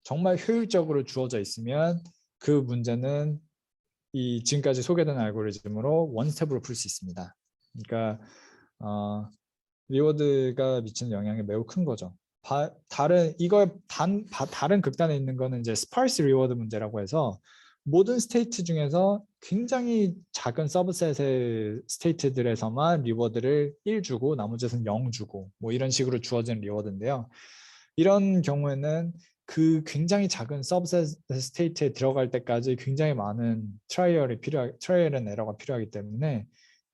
정말 효율적으로 주어져 있으면 그 문제는 이 지금까지 소개된 알고리즘으로 원 스텝으로 풀 수 있습니다. 그러니까 리워드가 미치는 영향이 매우 큰 거죠. 다른 극단에 있는 거는 이제 스파르스 리워드 문제라고 해서 모든 스테이트 중에서 굉장히 작은 서브셋의 스테이트들에서만 리워드를 1 주고 나머지는 0 주고 뭐 이런 식으로 주어진 리워드인데요. 이런 경우에는 그 굉장히 작은 서브셋 스테이트에 들어갈 때까지 굉장히 많은 트라이얼 앤 에러가 필요하기 때문에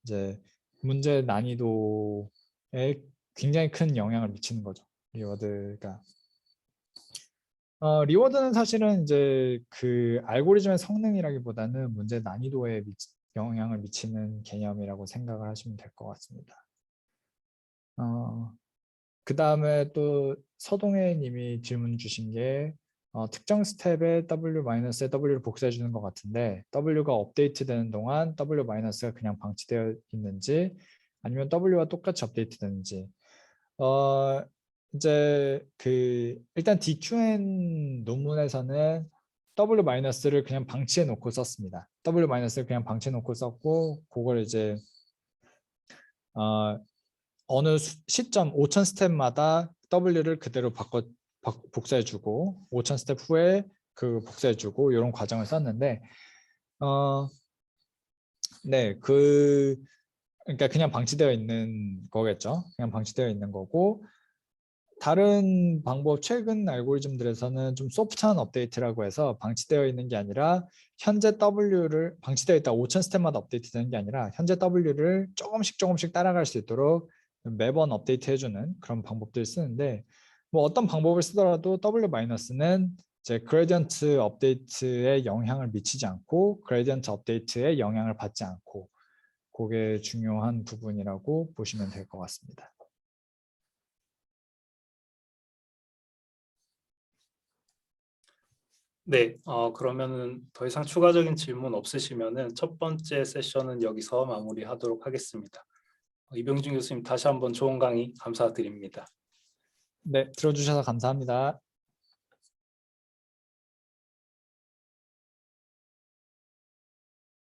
이제 문제 난이도에 굉장히 큰 영향을 미치는 거죠. 리워드가. 리워드는 사실은 이제 그 알고리즘의 성능이라기보다는 문제 난이도에 영향을 미치는 개념이라고 생각을 하시면 될 것 같습니다. 그 다음에 또 서동혜 님이 질문 주신 게 특정 스텝에 W-에 W를 복사해 주는 것 같은데 W가 업데이트 되는 동안 W-가 그냥 방치되어 있는지 아니면 W와 똑같이 업데이트 되는지 이제 그 일단 DQN 논문에서는 W-를 그냥 방치해 놓고 썼습니다. W-를 그냥 방치해 놓고 썼고 그걸 이제 어느 시점 5,000 스텝마다 W를 그대로 복사해주고 5,000 스텝 후에 그 복사해주고 이런 과정을 썼는데 네, 그러니까 그냥 방치되어 있는 거겠죠. 그냥 방치되어 있는 거고 다른 방법 최근 알고리즘들에서는 좀 소프트한 업데이트라고 해서 방치되어 있는 게 아니라 현재 W를 방치되어 있다 5,000 스텝마다 업데이트 되는 게 아니라 현재 W를 조금씩 따라갈 수 있도록 매번 업데이트 해주는 그런 방법들을 쓰는데 뭐 어떤 방법을 쓰더라도 W-는 이제 그레디언트 업데이트에 영향을 미치지 않고 그레디언트 업데이트에 영향을 받지 않고 그게 중요한 부분이라고 보시면 될 것 같습니다. 네, 그러면은 더 이상 추가적인 질문 없으시면은 첫 번째 세션은 여기서 마무리하도록 하겠습니다. 이병준 교수님 다시 한번 좋은 강의 감사드립니다. 네, 들어주셔서 감사합니다.